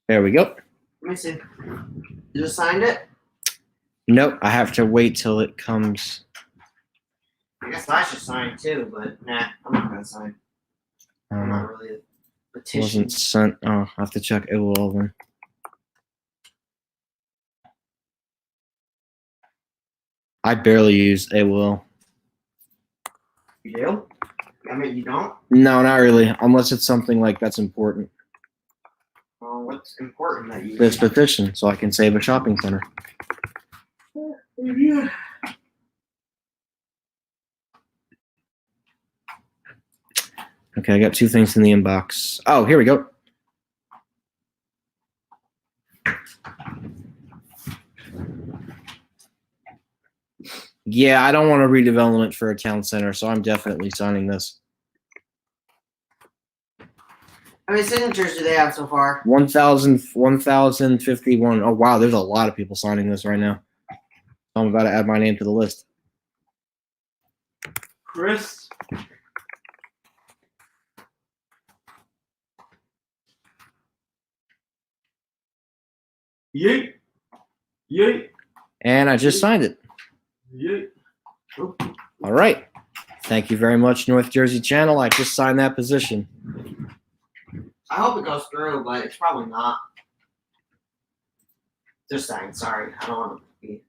there we go. Let me see. You just signed it? Nope, I have to wait till it comes. I guess I should sign too, but nah, I'm not gonna sign. I'm not really a petition. Wasn't sent. Oh, I have to check AOL then. I barely use AOL. You do? I mean, you don't? No, not really, unless it's something like that's important. Well, what's important that you? This petition, so I can save a shopping center. Yeah. Okay, I got two things in the inbox. Oh, here we go. Yeah, I don't want a redevelopment for a town center, so I'm definitely signing this. How many signatures do they have so far? 1,051. Oh, wow, there's a lot of people signing this right now. I'm about to add my name to the list. Chris? Yeet. Yeet. And I just signed it. Yeet. All right. Thank you very much, North Jersey Channel. I just signed that position. I hope it goes through, but it's probably not. Just saying, sorry. I don't want to be.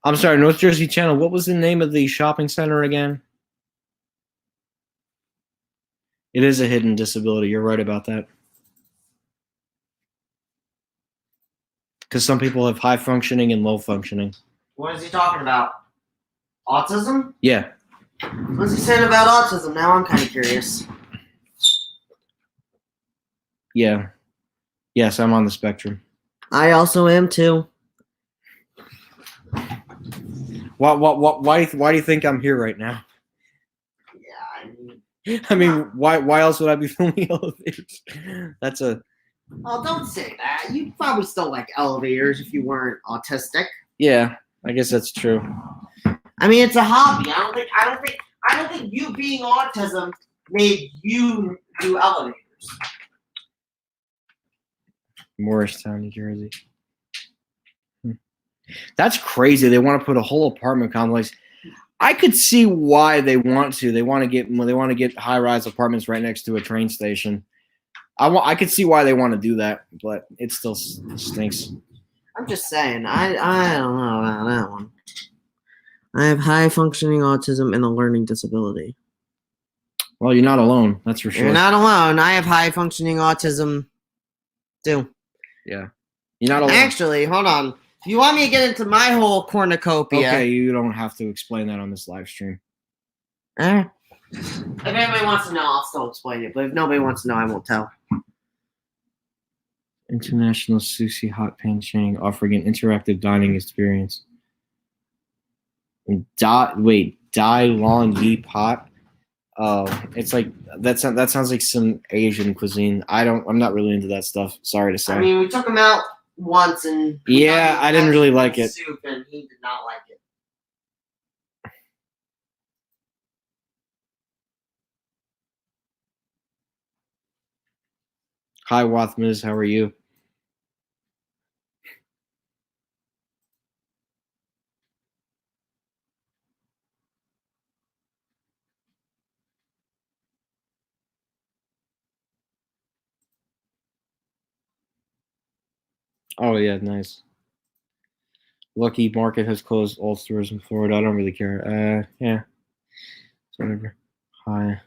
I'm sorry, North Jersey Channel. What was the name of the shopping center again? It is a hidden disability. You're right about that. Because some people have high functioning and low functioning. What is he talking about? Autism? Yeah. What's he saying about autism? Now I'm kind of curious. Yeah. Yes, I'm on the spectrum. I also am too. Why do you think I'm here right now? Yeah, I mean, why else would I be filming elevators? That's a Oh, don't say that. You'd probably still like elevators if you weren't autistic. yeah. I guess that's true. I mean, it's a hobby. I don't think you being autism made you do elevators. Morristown, New Jersey. That's crazy. They want to put a whole apartment complex. I could see why they want to. They want to get high-rise apartments right next to a train station. I could see why they want to do that, but it still stinks. I'm just saying. I don't know about that one. I have high functioning autism and a learning disability. Well, you're not alone. That's for sure. You're not alone. I have high functioning autism too. Yeah, you're not alone. Actually, hold on. If you want me to get into my whole cornucopia, Okay, you don't have to explain that on this live stream. if anybody wants to know, I'll still explain it. But if nobody wants to know, I won't tell. International Sushi Hot Pan chain offering an interactive dining experience. Dai Long Yi Pot. Oh, it's like that sounds like some Asian cuisine. I'm not really into that stuff. Sorry to say. I mean, we took him out once, and yeah, I didn't really like it. Soup, and he did not like it. Hi, Wathmiz. How are you? Oh yeah, nice. Lucky Market has closed all stores in Florida. I don't really care. Yeah, whatever. Hi.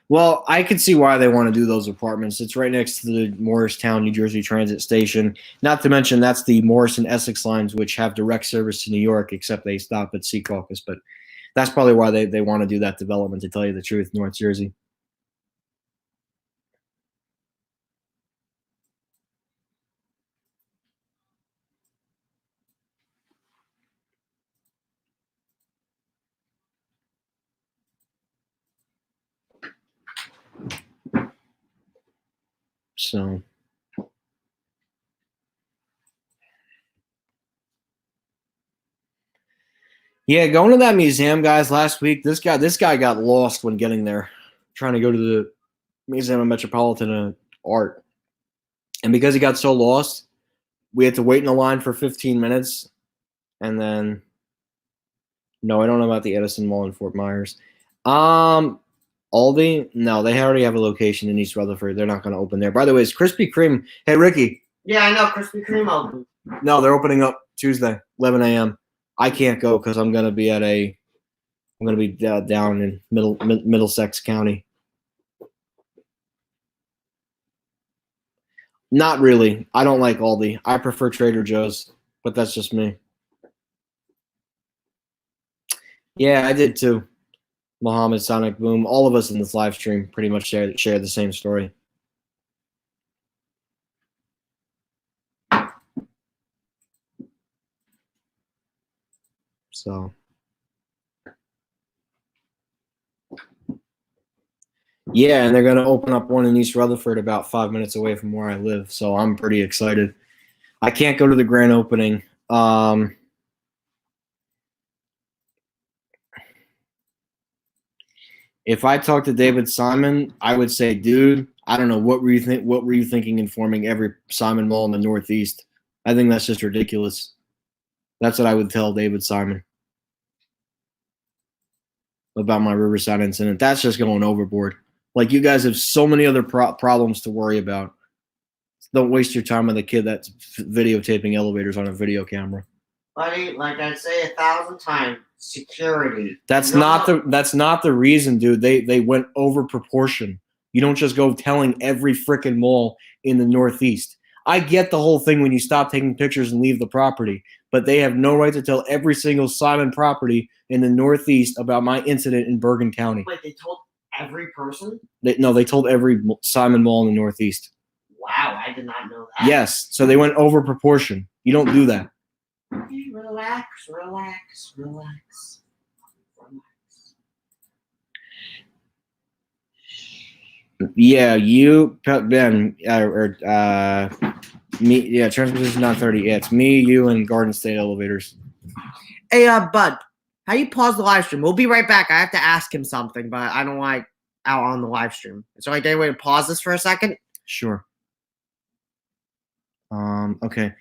Well, I could see why they want to do those apartments. It's right next to the Morristown, New Jersey Transit Station. Not to mention that's the Morris and Essex lines, which have direct service to New York, except they stop at Secaucus. But that's probably why they want to do that development, to tell you the truth, North Jersey. So, yeah, going to that museum, guys, last week, this guy got lost when getting there, trying to go to the Museum of Metropolitan Art. And because he got so lost, we had to wait in the line for 15 minutes. And then, no, I don't know about the Edison Mall in Fort Myers. Aldi, no, they already have a location in East Rutherford. They're not going to open there. By the way, it's Krispy Kreme. Hey, Ricky. Yeah, I know. Krispy Kreme open. No, they're opening up Tuesday, 11 a.m. I can't go because I'm going to be down in Middlesex County. Not really. I don't like Aldi. I prefer Trader Joe's, but that's just me. Yeah, I did too. Mohammed, Sonic Boom, all of us in this live stream pretty much share the same story. So, yeah, and they're going to open up one in East Rutherford about 5 minutes away from where I live, so I'm pretty excited. I can't go to the grand opening. If I talked to David Simon, I would say, dude, I don't know, what were you thinking in forming every Simon Mall in the Northeast? I think that's just ridiculous. That's what I would tell David Simon about my Riverside incident. That's just going overboard. Like, you guys have so many other problems to worry about. Don't waste your time on the kid that's videotaping elevators on a video camera. Buddy, like I say 1,000 times, security. That's No, not no. that's not the reason, dude. They went over proportion. You don't just go telling every freaking mall in the Northeast. I get the whole thing when you stop taking pictures and leave the property, but they have no right to tell every single Simon property in the Northeast about my incident in Bergen County. Wait, they told every person? They told every Simon mall in the Northeast. Wow, I did not know that. Yes, so they went over proportion. You don't do that. Okay, relax, relax, relax. Relax. Yeah, you, Ben, me. Yeah, transportation not 30. Yeah, it's me, you, and Garden State Elevators. Hey, Bud, how you pause the live stream? We'll be right back. I have to ask him something, but I don't want out on the live stream. So I get way to pause this for a second. Sure. Okay.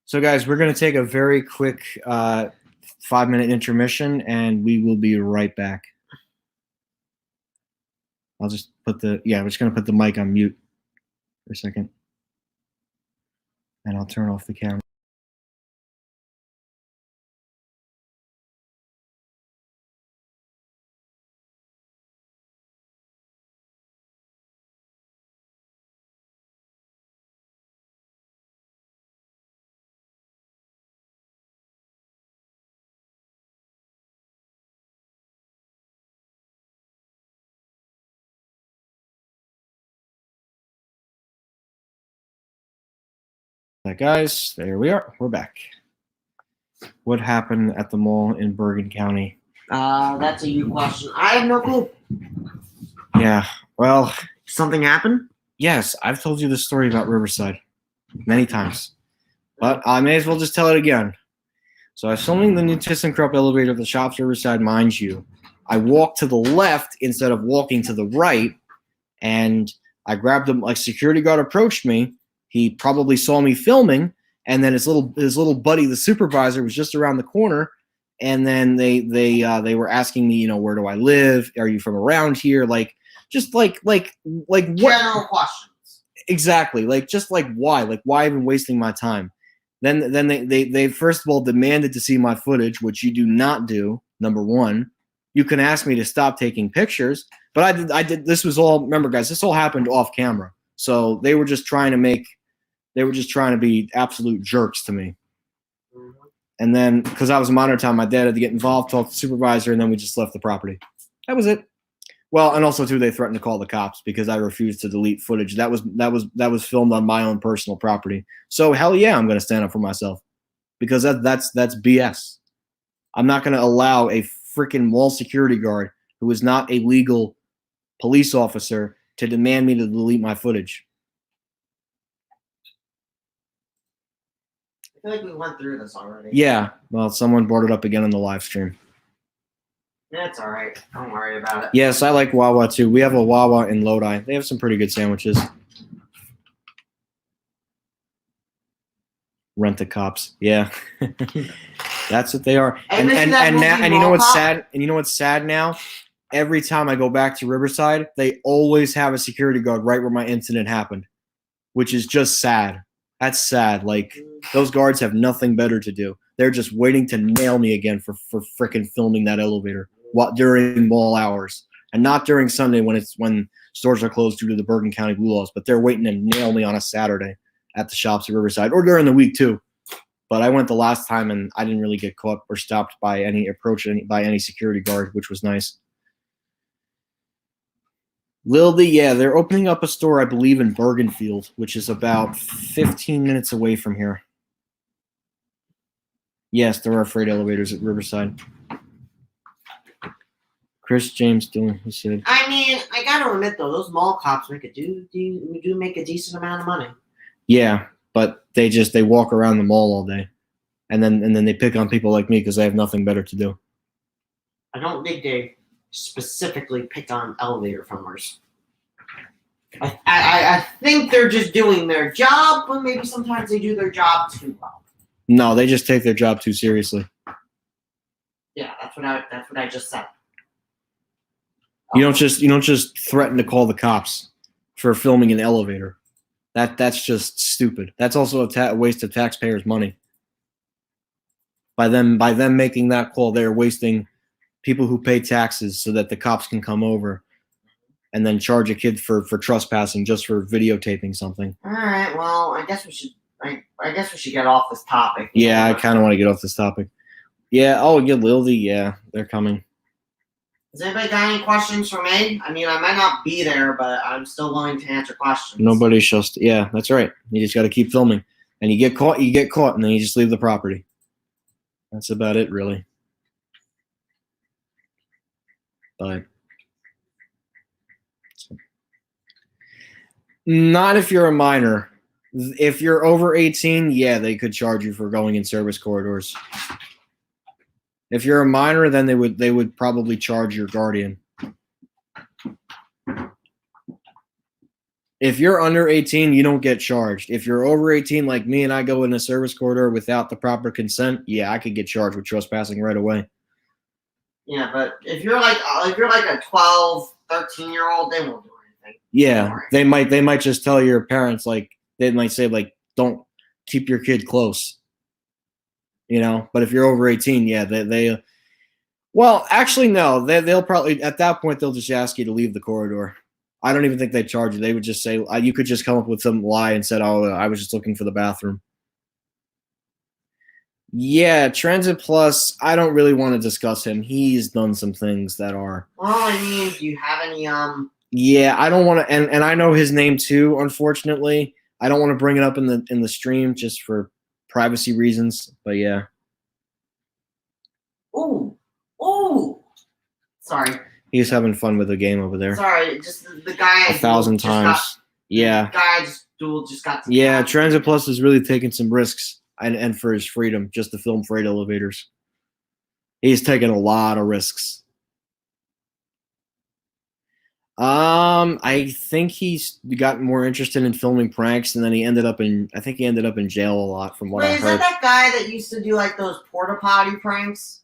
So, guys, we're going to take a very quick 5-minute intermission, and we will be right back. I'll just put we're just going to put the mic on mute for a second. And I'll turn off the camera. Guys, there we are. We're back. What happened at the mall in Bergen County? That's a you question. I have no clue. Yeah, well, Something happened? yes, I've told you this story about Riverside many times, but I may as well just tell it again. So I was filming the new ThyssenKrupp elevator at the shops Riverside, mind you. I walked to the left instead of walking to the right, and I grabbed him. Like, security guard approached me. He probably saw me filming, and then his little buddy, the supervisor, was just around the corner. And then they were asking me, where do I live? Are you from around here? Like what? General questions. Exactly. Just why? Why even wasting my time? Then they first of all demanded to see my footage, which you do not do. Number one, you can ask me to stop taking pictures, but I did. This was all. Remember, guys, this all happened off camera. So they were just trying to be absolute jerks to me. Mhm. And then, because I was a monitor time, my dad had to get involved, talk to the supervisor, and then we just left the property. That was it. Well, and also too, they threatened to call the cops because I refused to delete footage. That was filmed on my own personal property. So hell yeah, I'm going to stand up for myself because that's BS. I'm not going to allow a freaking mall security guard who is not a legal police officer to demand me to delete my footage. I feel like we went through this already. Yeah, well, someone brought it up again on the live stream. It's all right. Don't worry about it. Yes, I like Wawa too. We have a Wawa in Lodi. They have some pretty good sandwiches. Rent a cops. Yeah. That's what they are. Hey, And listen to that movie, you know what's Mall Cop? sad? And you know what's sad now? Every time I go back to Riverside, they always have a security guard right where my incident happened, which is just sad. That's sad. Those guards have nothing better to do. They're just waiting to nail me again for frickin' filming that elevator during mall hours, and not during Sunday when stores are closed due to the Bergen County blue laws. But they're waiting to nail me on a Saturday at the shops at Riverside, or during the week too. But I went the last time and I didn't really get caught or stopped by any security guard, which was nice. Lildy, yeah, they're opening up a store, I believe, in Bergenfield, which is about 15 minutes away from here. Yes, there are freight elevators at Riverside. Chris James Dillon, he said. I mean, I gotta admit though, those mall cops make make a decent amount of money. Yeah, but they walk around the mall all day, and then they pick on people like me because they have nothing better to do. I don't think they specifically pick on elevator filmers. I think they're just doing their job, but maybe sometimes they do their job too well. No, they just take their job too seriously. Yeah, that's what I just said. You don't just threaten to call the cops for filming an elevator. That's just stupid. That's also a waste of taxpayers' money. By them making that call, they're wasting people who pay taxes so that the cops can come over and then charge a kid for trespassing just for videotaping something. All right. Well, I guess we should. I guess we should get off this topic. Yeah, I kind of want to get off this topic. Yeah. Oh, yeah, Lildy. Yeah, they're coming. Has anybody got any questions for me? I mean, I might not be there, but I'm still willing to answer questions. Nobody shows. Yeah, that's right. You just got to keep filming, and you get caught, and then you just leave the property. That's about it, really. But not if you're a minor. If you're over 18, yeah, they could charge you for going in service corridors. If you're a minor, then they would probably charge your guardian. If you're under 18, you don't get charged. If you're over 18, like me, and I go in a service corridor without the proper consent, yeah, I could get charged with trespassing right away. Yeah, but if you're like a 12, 13-year-old, they won't do anything. Yeah, they might just tell your parents, like, they might say, like, don't keep your kid close. You know, but if you're over 18, yeah, they well, actually, no, they'll probably, at that point, they'll just ask you to leave the corridor. I don't even think they charge you. They would just say, you could just come up with some lie and said, oh, I was just looking for the bathroom. Yeah, Transit Plus, I don't really want to discuss him. He's done some things that are. Well, I mean, do you have any Yeah, I don't want to, and I know his name too, unfortunately. I don't want to bring it up in the stream just for privacy reasons, but yeah. Ooh. Sorry. He's having fun with the game over there. Sorry, just the guy. 1,000 times. Yeah. The guy just got. Yeah, Transit Plus is really taking some risks and for his freedom, just to film freight elevators. He's taking a lot of risks. I think he's gotten more interested in filming pranks, and then he ended up in jail a lot from what I Is heard. that guy that used to do like those porta potty pranks?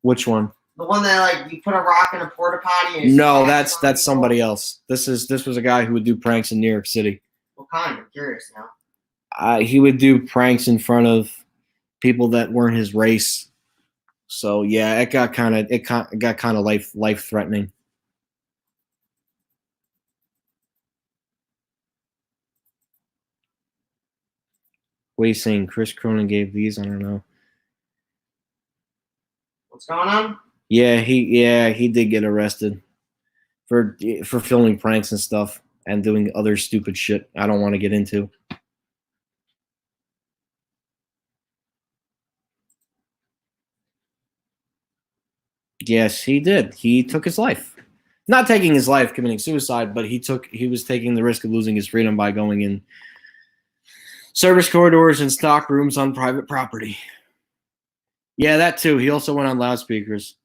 Which one? The one that like you put a rock in a porta potty. And No, that's somebody else. This was a guy who would do pranks in New York City. What kind? I'm curious now. He would do pranks in front of people that weren't his race. So yeah, it got kind of life threatening. What are you saying? Chris Cronin gave these? I don't know. What's going on? Yeah, he did get arrested for filming pranks and stuff and doing other stupid shit I don't want to get into. Yes, he did. He took his life. Not taking his life, committing suicide, but he was taking the risk of losing his freedom by going in service corridors and stock rooms on private property. Yeah, that too. He also went on loudspeakers.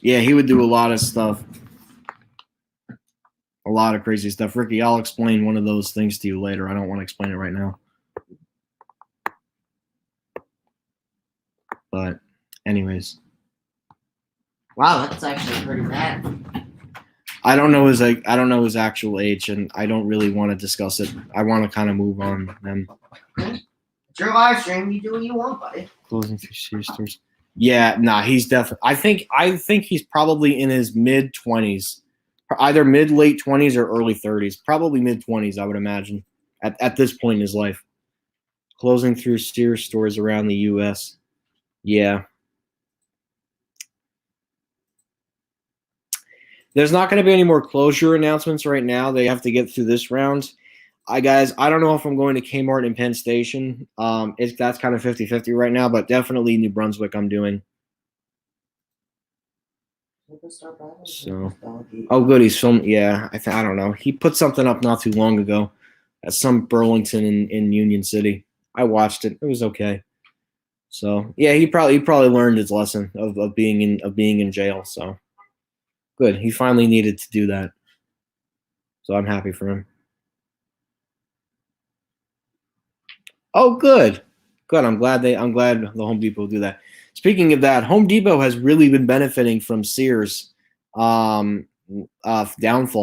Yeah, he would do a lot of stuff. A lot of crazy stuff. Ricky, I'll explain one of those things to you later. I don't want to explain it right now. But anyways. Wow, that's actually pretty bad. I don't know his actual age, and I don't really want to discuss it. I want to kind of move on. It's your live stream. You do what you want, buddy. Closing 3 Sears stores. Yeah, nah, he's definitely. I think he's probably in his mid-20s, either mid-late 20s or early 30s. Probably mid-20s, I would imagine, at this point in his life. Closing through Sears stores around the U.S. Yeah. There's not going to be any more closure announcements right now. They have to get through this round. Guys, I don't know if I'm going to Kmart and Penn Station. That's kind of 50-50 right now, but definitely New Brunswick I'm doing. So, oh, good. He's filmed. Yeah, I don't know. He put something up not too long ago at some Burlington in Union City. I watched it. It was okay. So yeah, he probably learned his lesson of being in jail. So good. He finally needed to do that. So I'm happy for him. Oh, good. I'm glad the Home Depot do that. Speaking of that, Home Depot has really been benefiting from Sears downfall,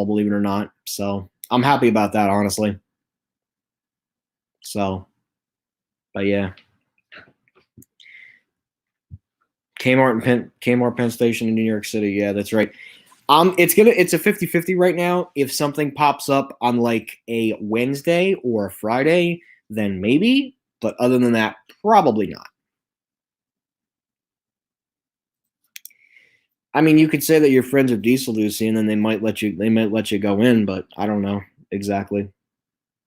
believe it or not. So I'm happy about that, honestly. So, but yeah. Kmart Penn Station in New York City. Yeah, that's right. It's a 50-50 right now. If something pops up on like a Wednesday or a Friday, then maybe. But other than that, probably not. I mean, you could say that you're friends with Diesel Lucy, and then they might let you go in, but I don't know exactly.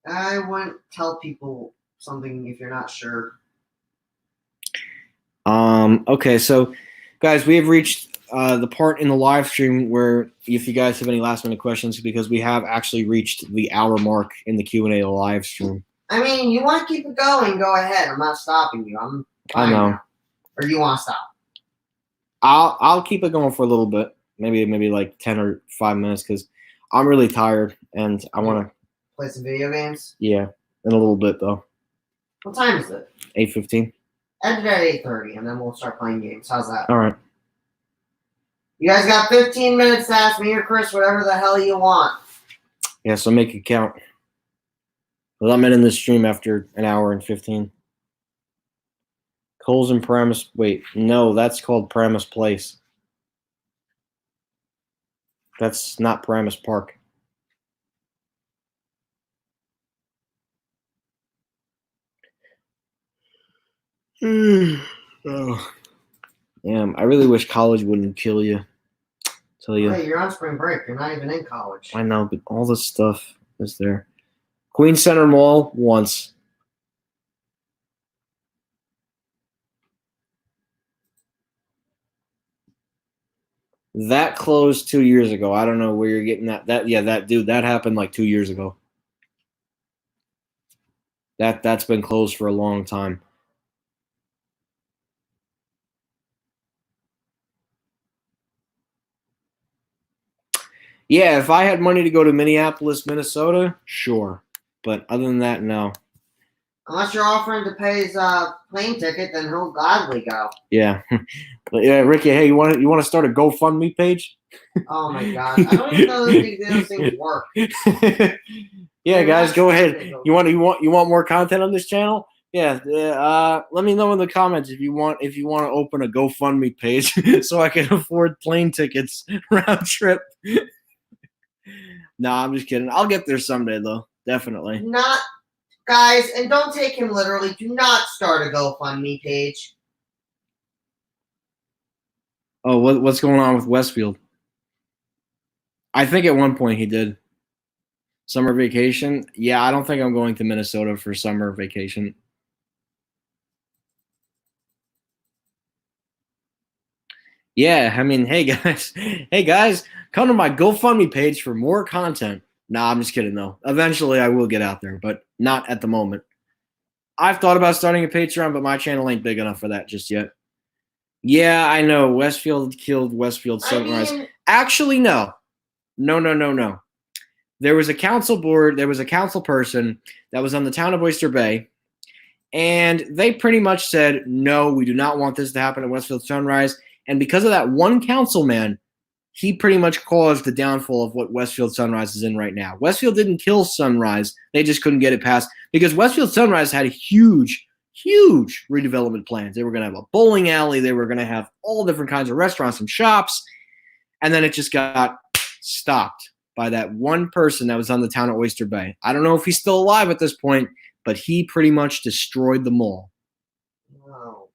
I wouldn't tell people something if you're not sure. Okay, so guys, we have reached the part in the live stream where if you guys have any last minute questions, because we have actually reached the hour mark in the Q&A live stream. I mean, you want to keep it going, go ahead. I'm not stopping you. I'm fine I know. now. Or you want to stop? I'll keep it going for a little bit, maybe like 10 or 5 minutes, because I'm really tired and I want to play some video games. Yeah, in a little bit though. What time is it? 8:15. End it at 8:30, and then we'll start playing games. How's that? All right. You guys got 15 minutes to ask me or Chris whatever the hell you want. Yeah, so make it count. Well, I'm ending this stream after an hour and 15. Coles and Paramus. Wait, no, that's called Paramus Place. That's not Paramus Park. Oh. Damn, I really wish college wouldn't kill you. Tell you. Hey, you're on spring break. You're not even in college. I know, but all this stuff is there. Queen Center Mall once. That closed 2 years ago. I don't know where you're getting that. That happened like 2 years ago. That's been closed for a long time. Yeah, if I had money to go to Minneapolis, Minnesota, sure. But other than that, no. Unless you're offering to pay his plane ticket, then he'll gladly go. Yeah. But yeah, Ricky, hey, you want to start a GoFundMe page? Oh my god. I don't even know those things work. Yeah, guys, go ahead. You want more content on this channel? Yeah, let me know in the comments if you want to open a GoFundMe page so I can afford plane tickets round trip. Nah, I'm just kidding. I'll get there someday though, definitely. Not, guys, and don't take him literally. Do not start a GoFundMe page. Oh, what's going on with Westfield? I think at one point he did. Summer vacation? Yeah, I don't think I'm going to Minnesota for summer vacation. Yeah, I mean, hey guys, come to my GoFundMe page for more content. Nah, I'm just kidding though. Eventually I will get out there, but not at the moment. I've thought about starting a Patreon, but my channel ain't big enough for that just yet. Yeah, I know. Westfield killed Westfield Sunrise. Actually, no. No. There was a council board, there was a council person that was on the town of Oyster Bay, and they pretty much said, no, we do not want this to happen at Westfield Sunrise. And because of that one councilman, he pretty much caused the downfall of what Westfield Sunrise is in right now. Westfield didn't kill Sunrise. They just couldn't get it passed because Westfield Sunrise had huge redevelopment plans. They were going to have a bowling alley. They were going to have all different kinds of restaurants and shops. And then it just got stopped by that one person that was on the town of Oyster Bay. I don't know if he's still alive at this point, but he pretty much destroyed the mall. Wow.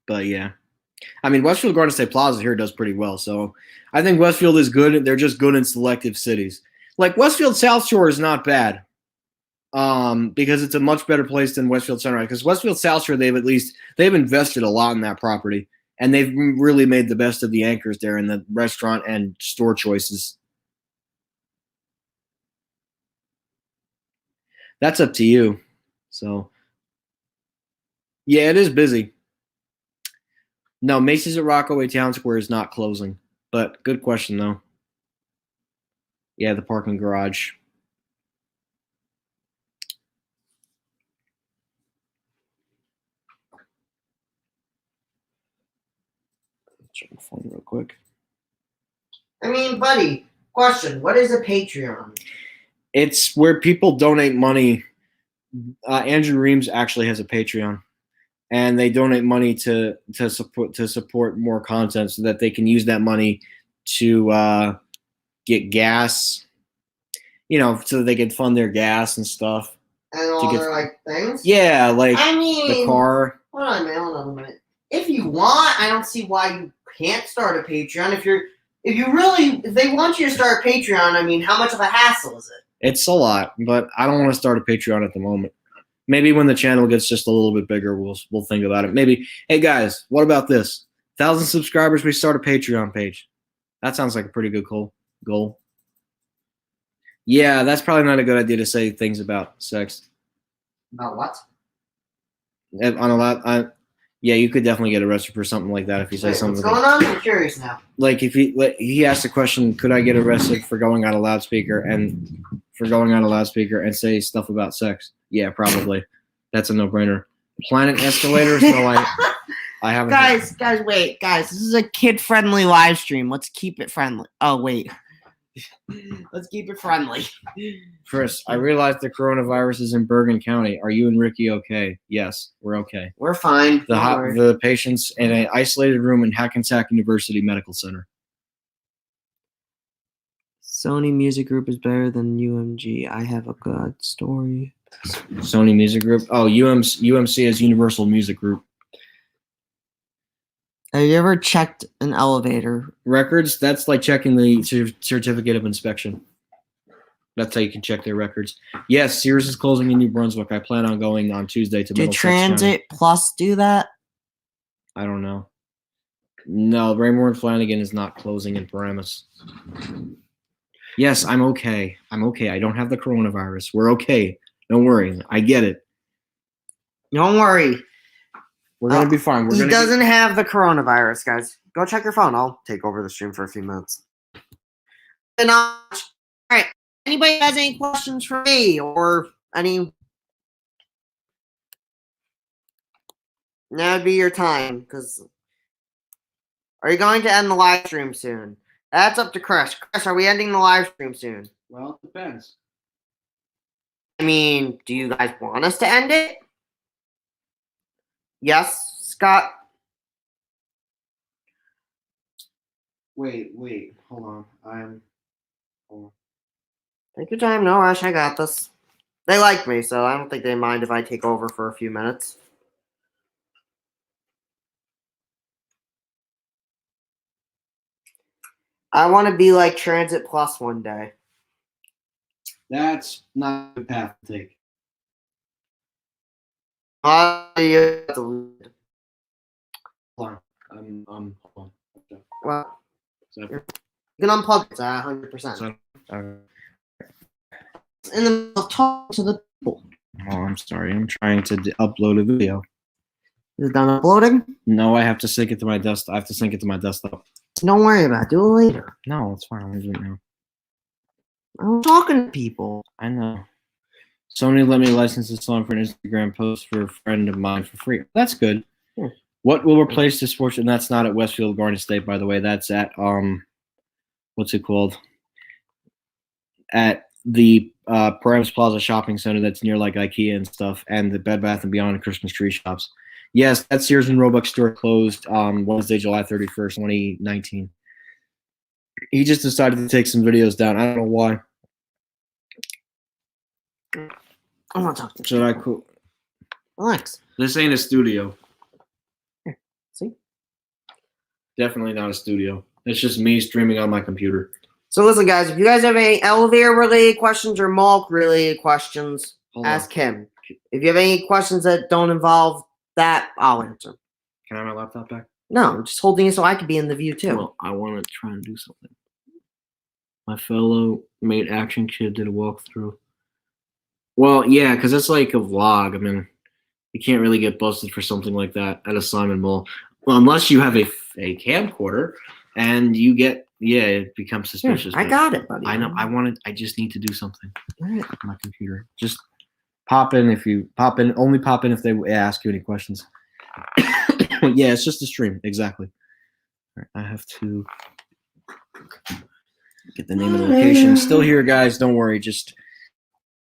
But yeah, I mean, Westfield Garden State Plaza here does pretty well. So I think Westfield is good. They're just good in selective cities. Like Westfield South Shore is not bad because it's a much better place than Westfield Sunrise. Because Westfield South Shore, they've invested a lot in that property. And they've really made the best of the anchors there in the restaurant and store choices. That's up to you. So, yeah, it is busy. No, Macy's at Rockaway Town Square is not closing. But good question, though. Yeah, the parking garage. Check my phone real quick. I mean, buddy, question. What is a Patreon? It's where people donate money. Andrew Reams actually has a Patreon, and they donate money to support more content so that they can use that money to get gas, so that they can fund their gas and stuff. And all their like things. Yeah, like I mean, the car. Hold on, man. Hold on a minute. If you want, I don't see why you can't start a Patreon. If they want you to start a Patreon, I mean, how much of a hassle is it? It's a lot, but I don't want to start a Patreon at the moment. Maybe when the channel gets just a little bit bigger, we'll think about it. Maybe, hey guys, what about this? 1,000 subscribers, we start a Patreon page. That sounds like a pretty good goal. Yeah, that's probably not a good idea to say things about sex. About what? Yeah, you could definitely get arrested for something like that if you say something. What's going on? I'm curious now. Like if he asked the question, could I get arrested for going on a loudspeaker and say stuff about sex? Yeah, probably. That's a no-brainer. Planet escalators? No, I haven't. Guys, wait, guys. This is a kid-friendly live stream. Let's keep it friendly. Oh wait. Let's keep it friendly. Chris, I realized the coronavirus is in Bergen County. Are you and Ricky okay? Yes, we're okay. We're fine. The patient's in an isolated room in Hackensack University Medical Center. Sony Music Group is better than UMG. I have a good story. Sony Music Group? Oh, UMC is Universal Music Group. Have you ever checked an elevator? Records? That's like checking the certificate of inspection. That's how you can check their records. Yes, Sears is closing in New Brunswick. I plan on going on Tuesday to Did Transit Plus do that? I don't know. No, Raymore and Flanagan is not closing in Paramus. Yes, I'm okay. I'm okay. I don't have the coronavirus. We're okay. Don't worry. I get it. Don't worry. We're going to be fine. He doesn't have the coronavirus, guys. Go check your phone. I'll take over the stream for a few minutes. And all right. Anybody has any questions for me or any? Now would be your time, because are you going to end the live stream soon? That's up to Chris. Chris, are we ending the live stream soon? Well, it depends. I mean, do you guys want us to end it? Yes, Scott? Wait. Hold on. Take your time. No rush. I got this. They like me, so I don't think they mind if I take over for a few minutes. I want to be like Transit Plus one day. That's not a good path to take. Hold Hold on. Hold on. Well, So, you can unplug it 100%. In the middle of talking to the people. Oh, I'm sorry. I'm trying to upload a video. Is it done uploading? No, I have to sync it to my desktop. I have to sync it to my desktop. Don't worry about it. Do it later. No, it's fine. I'm doing it now. I'm talking to people. I know. Sony let me license this song for an Instagram post for a friend of mine for free. That's good. What will replace this portion? That's not at Westfield Garden State, by the way. That's at what's it called? At the Paramus Plaza Shopping Center that's near like IKEA and stuff, and the Bed Bath & Beyond and Christmas tree shops. Yes, that Sears and Roebuck store closed Wednesday, July 31st, 2019. He just decided to take some videos down. I don't know why. I want to talk to you. Should I cool? Relax. This ain't a studio. Here, see? Definitely not a studio. It's just me streaming on my computer. So listen, guys, if you guys have any elevator-related questions or Malk-related questions, ask him. If you have any questions that don't involve that, I'll answer. Can I have my laptop back? No, I'm just holding it so I could be in the view, too. Well, I want to try and do something. My fellow mate Action Kid did a walkthrough. Well, yeah, because it's like a vlog. I mean, you can't really get busted for something like that at a Simon Mall. Well, unless you have a camcorder and you get, it becomes suspicious. I got it, buddy. I know. I just need to do something on my computer. Just pop in only pop in if they ask you any questions. Yeah, it's just a stream. Exactly. All right, I have to get the name of the location. Still here, guys. Don't worry. Just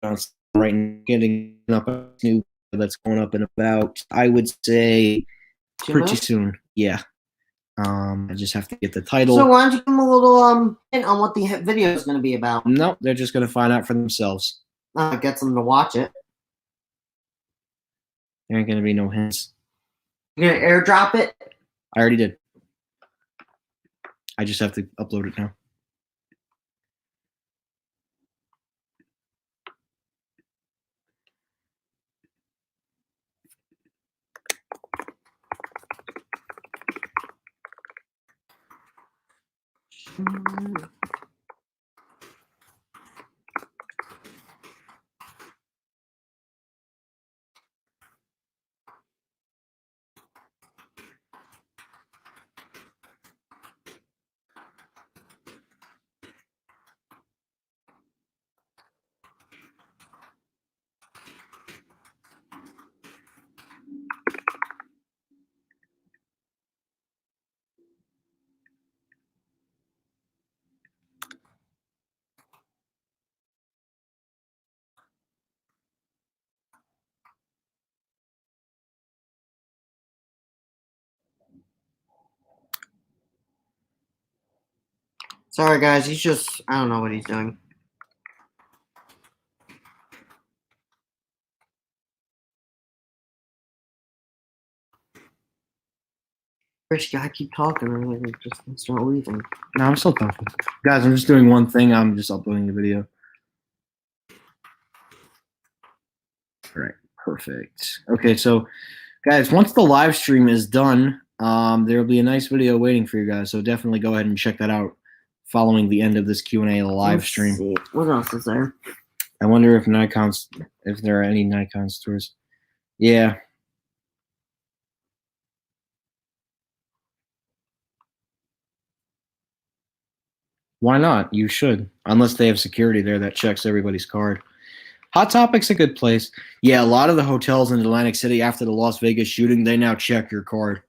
right now, getting up a new that's going up in about, I would say, pretty soon. Yeah. I just have to get the title. So why don't you give them a little hint on what the video is going to be about? No, they're just going to find out for themselves. Gets them to watch it. There ain't going to be no hints. You're going to airdrop it? I already did. I just have to upload it now. Sorry, guys. He's just, I don't know what he's doing. Rich, you gotta keep talking or like, just start leaving. No, I'm still talking. Guys, I'm just doing one thing. I'm just uploading the video. All right, perfect. Okay, so guys, once the live stream is done, there'll be a nice video waiting for you guys. So definitely go ahead and check that out following the end of this Q&A live Let's stream. see. What else is there? I wonder if there are any Nikon stores. Yeah. Why not? You should, unless they have security there that checks everybody's card. Hot Topic's a good place. Yeah, a lot of the hotels in Atlantic City after the Las Vegas shooting, they now check your card.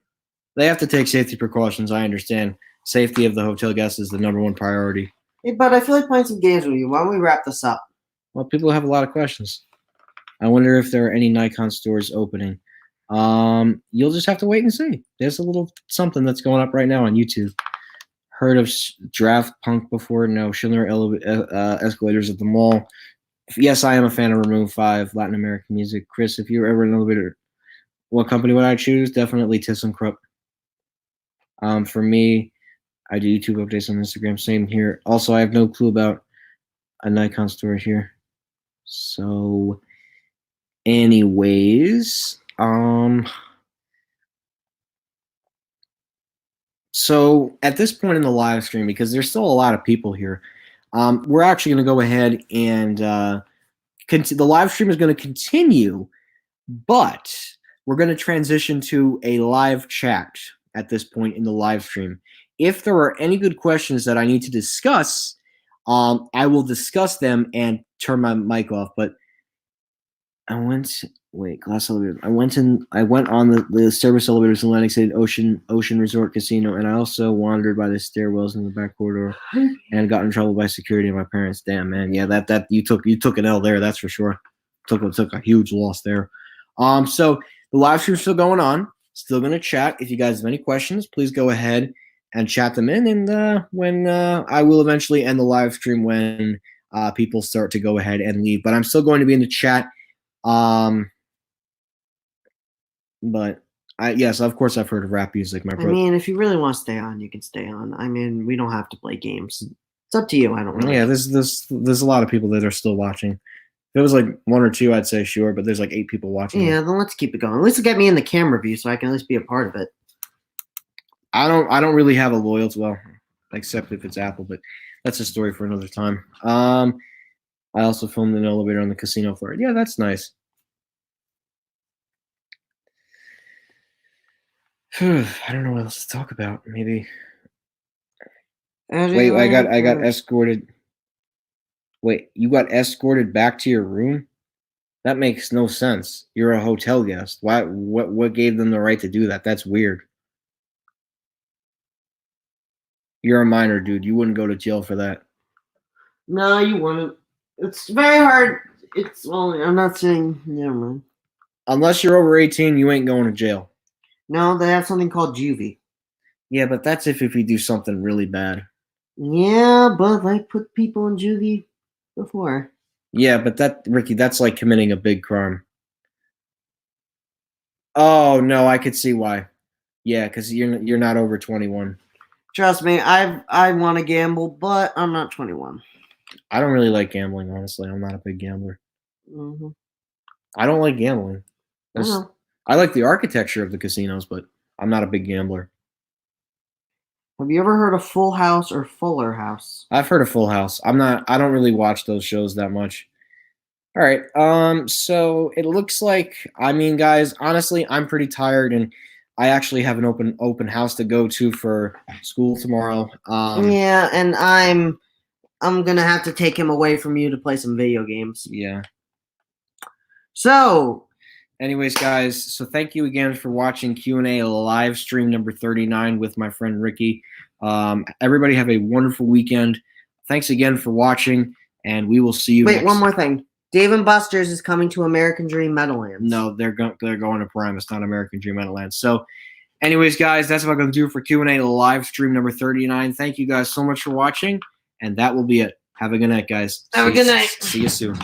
They have to take safety precautions, I understand. Safety of the hotel guests is the #1 priority. Hey, bud, I feel like playing some games with you. Why don't we wrap this up? Well, people have a lot of questions. I wonder if there are any Nikon stores opening. You'll just have to wait and see. There's a little something that's going up right now on YouTube. Heard of Draft Punk before? No. Schindler escalators at the mall. Yes, I am a fan of Remove 5, Latin American music. Chris, if you were ever an elevator, what company would I choose? Definitely ThyssenKrupp. For me, I do YouTube updates on Instagram. Same here. Also, I have no clue about a Nikon store here. So, anyways, so at this point in the live stream, because there's still a lot of people here, we're actually going to go ahead and the live stream is going to continue, but we're going to transition to a live chat at this point in the live stream. If there are any good questions that I need to discuss, I will discuss them and turn my mic off. But glass elevator. I went on the service elevators in Atlantic City Ocean Resort Casino, and I also wandered by the stairwells in the back corridor and got in trouble by security and my parents. Damn, man. Yeah, that you took an L there, that's for sure. Took a huge loss there. So the live stream's still going on. Still gonna chat. If you guys have any questions, please go ahead and chat them in. And when I will eventually end the live stream when people start to go ahead and leave. But I'm still going to be in the chat. But yes, of course I've heard of rap music, my brother. I mean, if you really want to stay on, you can stay on. I mean, we don't have to play games. It's up to you. I don't know. Yeah, there's a lot of people that are still watching. If it was like 1 or 2, I'd say sure, but there's like 8 people watching. Yeah, then let's keep it going. At least get me in the camera view so I can at least be a part of it. I don't really have a loyalty, well, except if it's Apple, but that's a story for another time. I also filmed an elevator on the casino floor. Yeah, that's nice. I don't know what else to talk about. Maybe. Wait, I got escorted. Wait, you got escorted back to your room? That makes no sense. You're a hotel guest. Why? What gave them the right to do that? That's weird. You're a minor, dude. You wouldn't go to jail for that. No, you wouldn't. It's very hard. It's well, I'm not saying. Never mind. Unless you're over 18, you ain't going to jail. No, they have something called juvie. Yeah, but that's if you do something really bad. Yeah, but they put people in juvie before. Yeah, but Ricky, that's like committing a big crime. Oh no, I could see why. Yeah, because you're not over 21. Trust me, I want to gamble, but I'm not 21. I don't really like gambling, honestly. I'm not a big gambler. Mm-hmm. I don't like gambling. I like the architecture of the casinos, but I'm not a big gambler. Have you ever heard of Full House or Fuller House? I've heard of Full House. I don't really watch those shows that much. All right. So it looks like, I mean, guys, honestly, I'm pretty tired and I actually have an open house to go to for school tomorrow. Yeah, and I'm gonna have to take him away from you to play some video games. Yeah. So, anyways, guys, so thank you again for watching Q&A live stream number 39 with my friend Ricky. Everybody have a wonderful weekend. Thanks again for watching, and we will see you. Wait, one more thing. Dave & Buster's is coming to American Dream Meadowlands. No, they're going to Prime. It's not American Dream Meadowlands. So, anyways, guys, that's what I'm going to do for Q&A live stream number 39. Thank you guys so much for watching, and that will be it. Have a good night, guys. Have a good night. See you soon.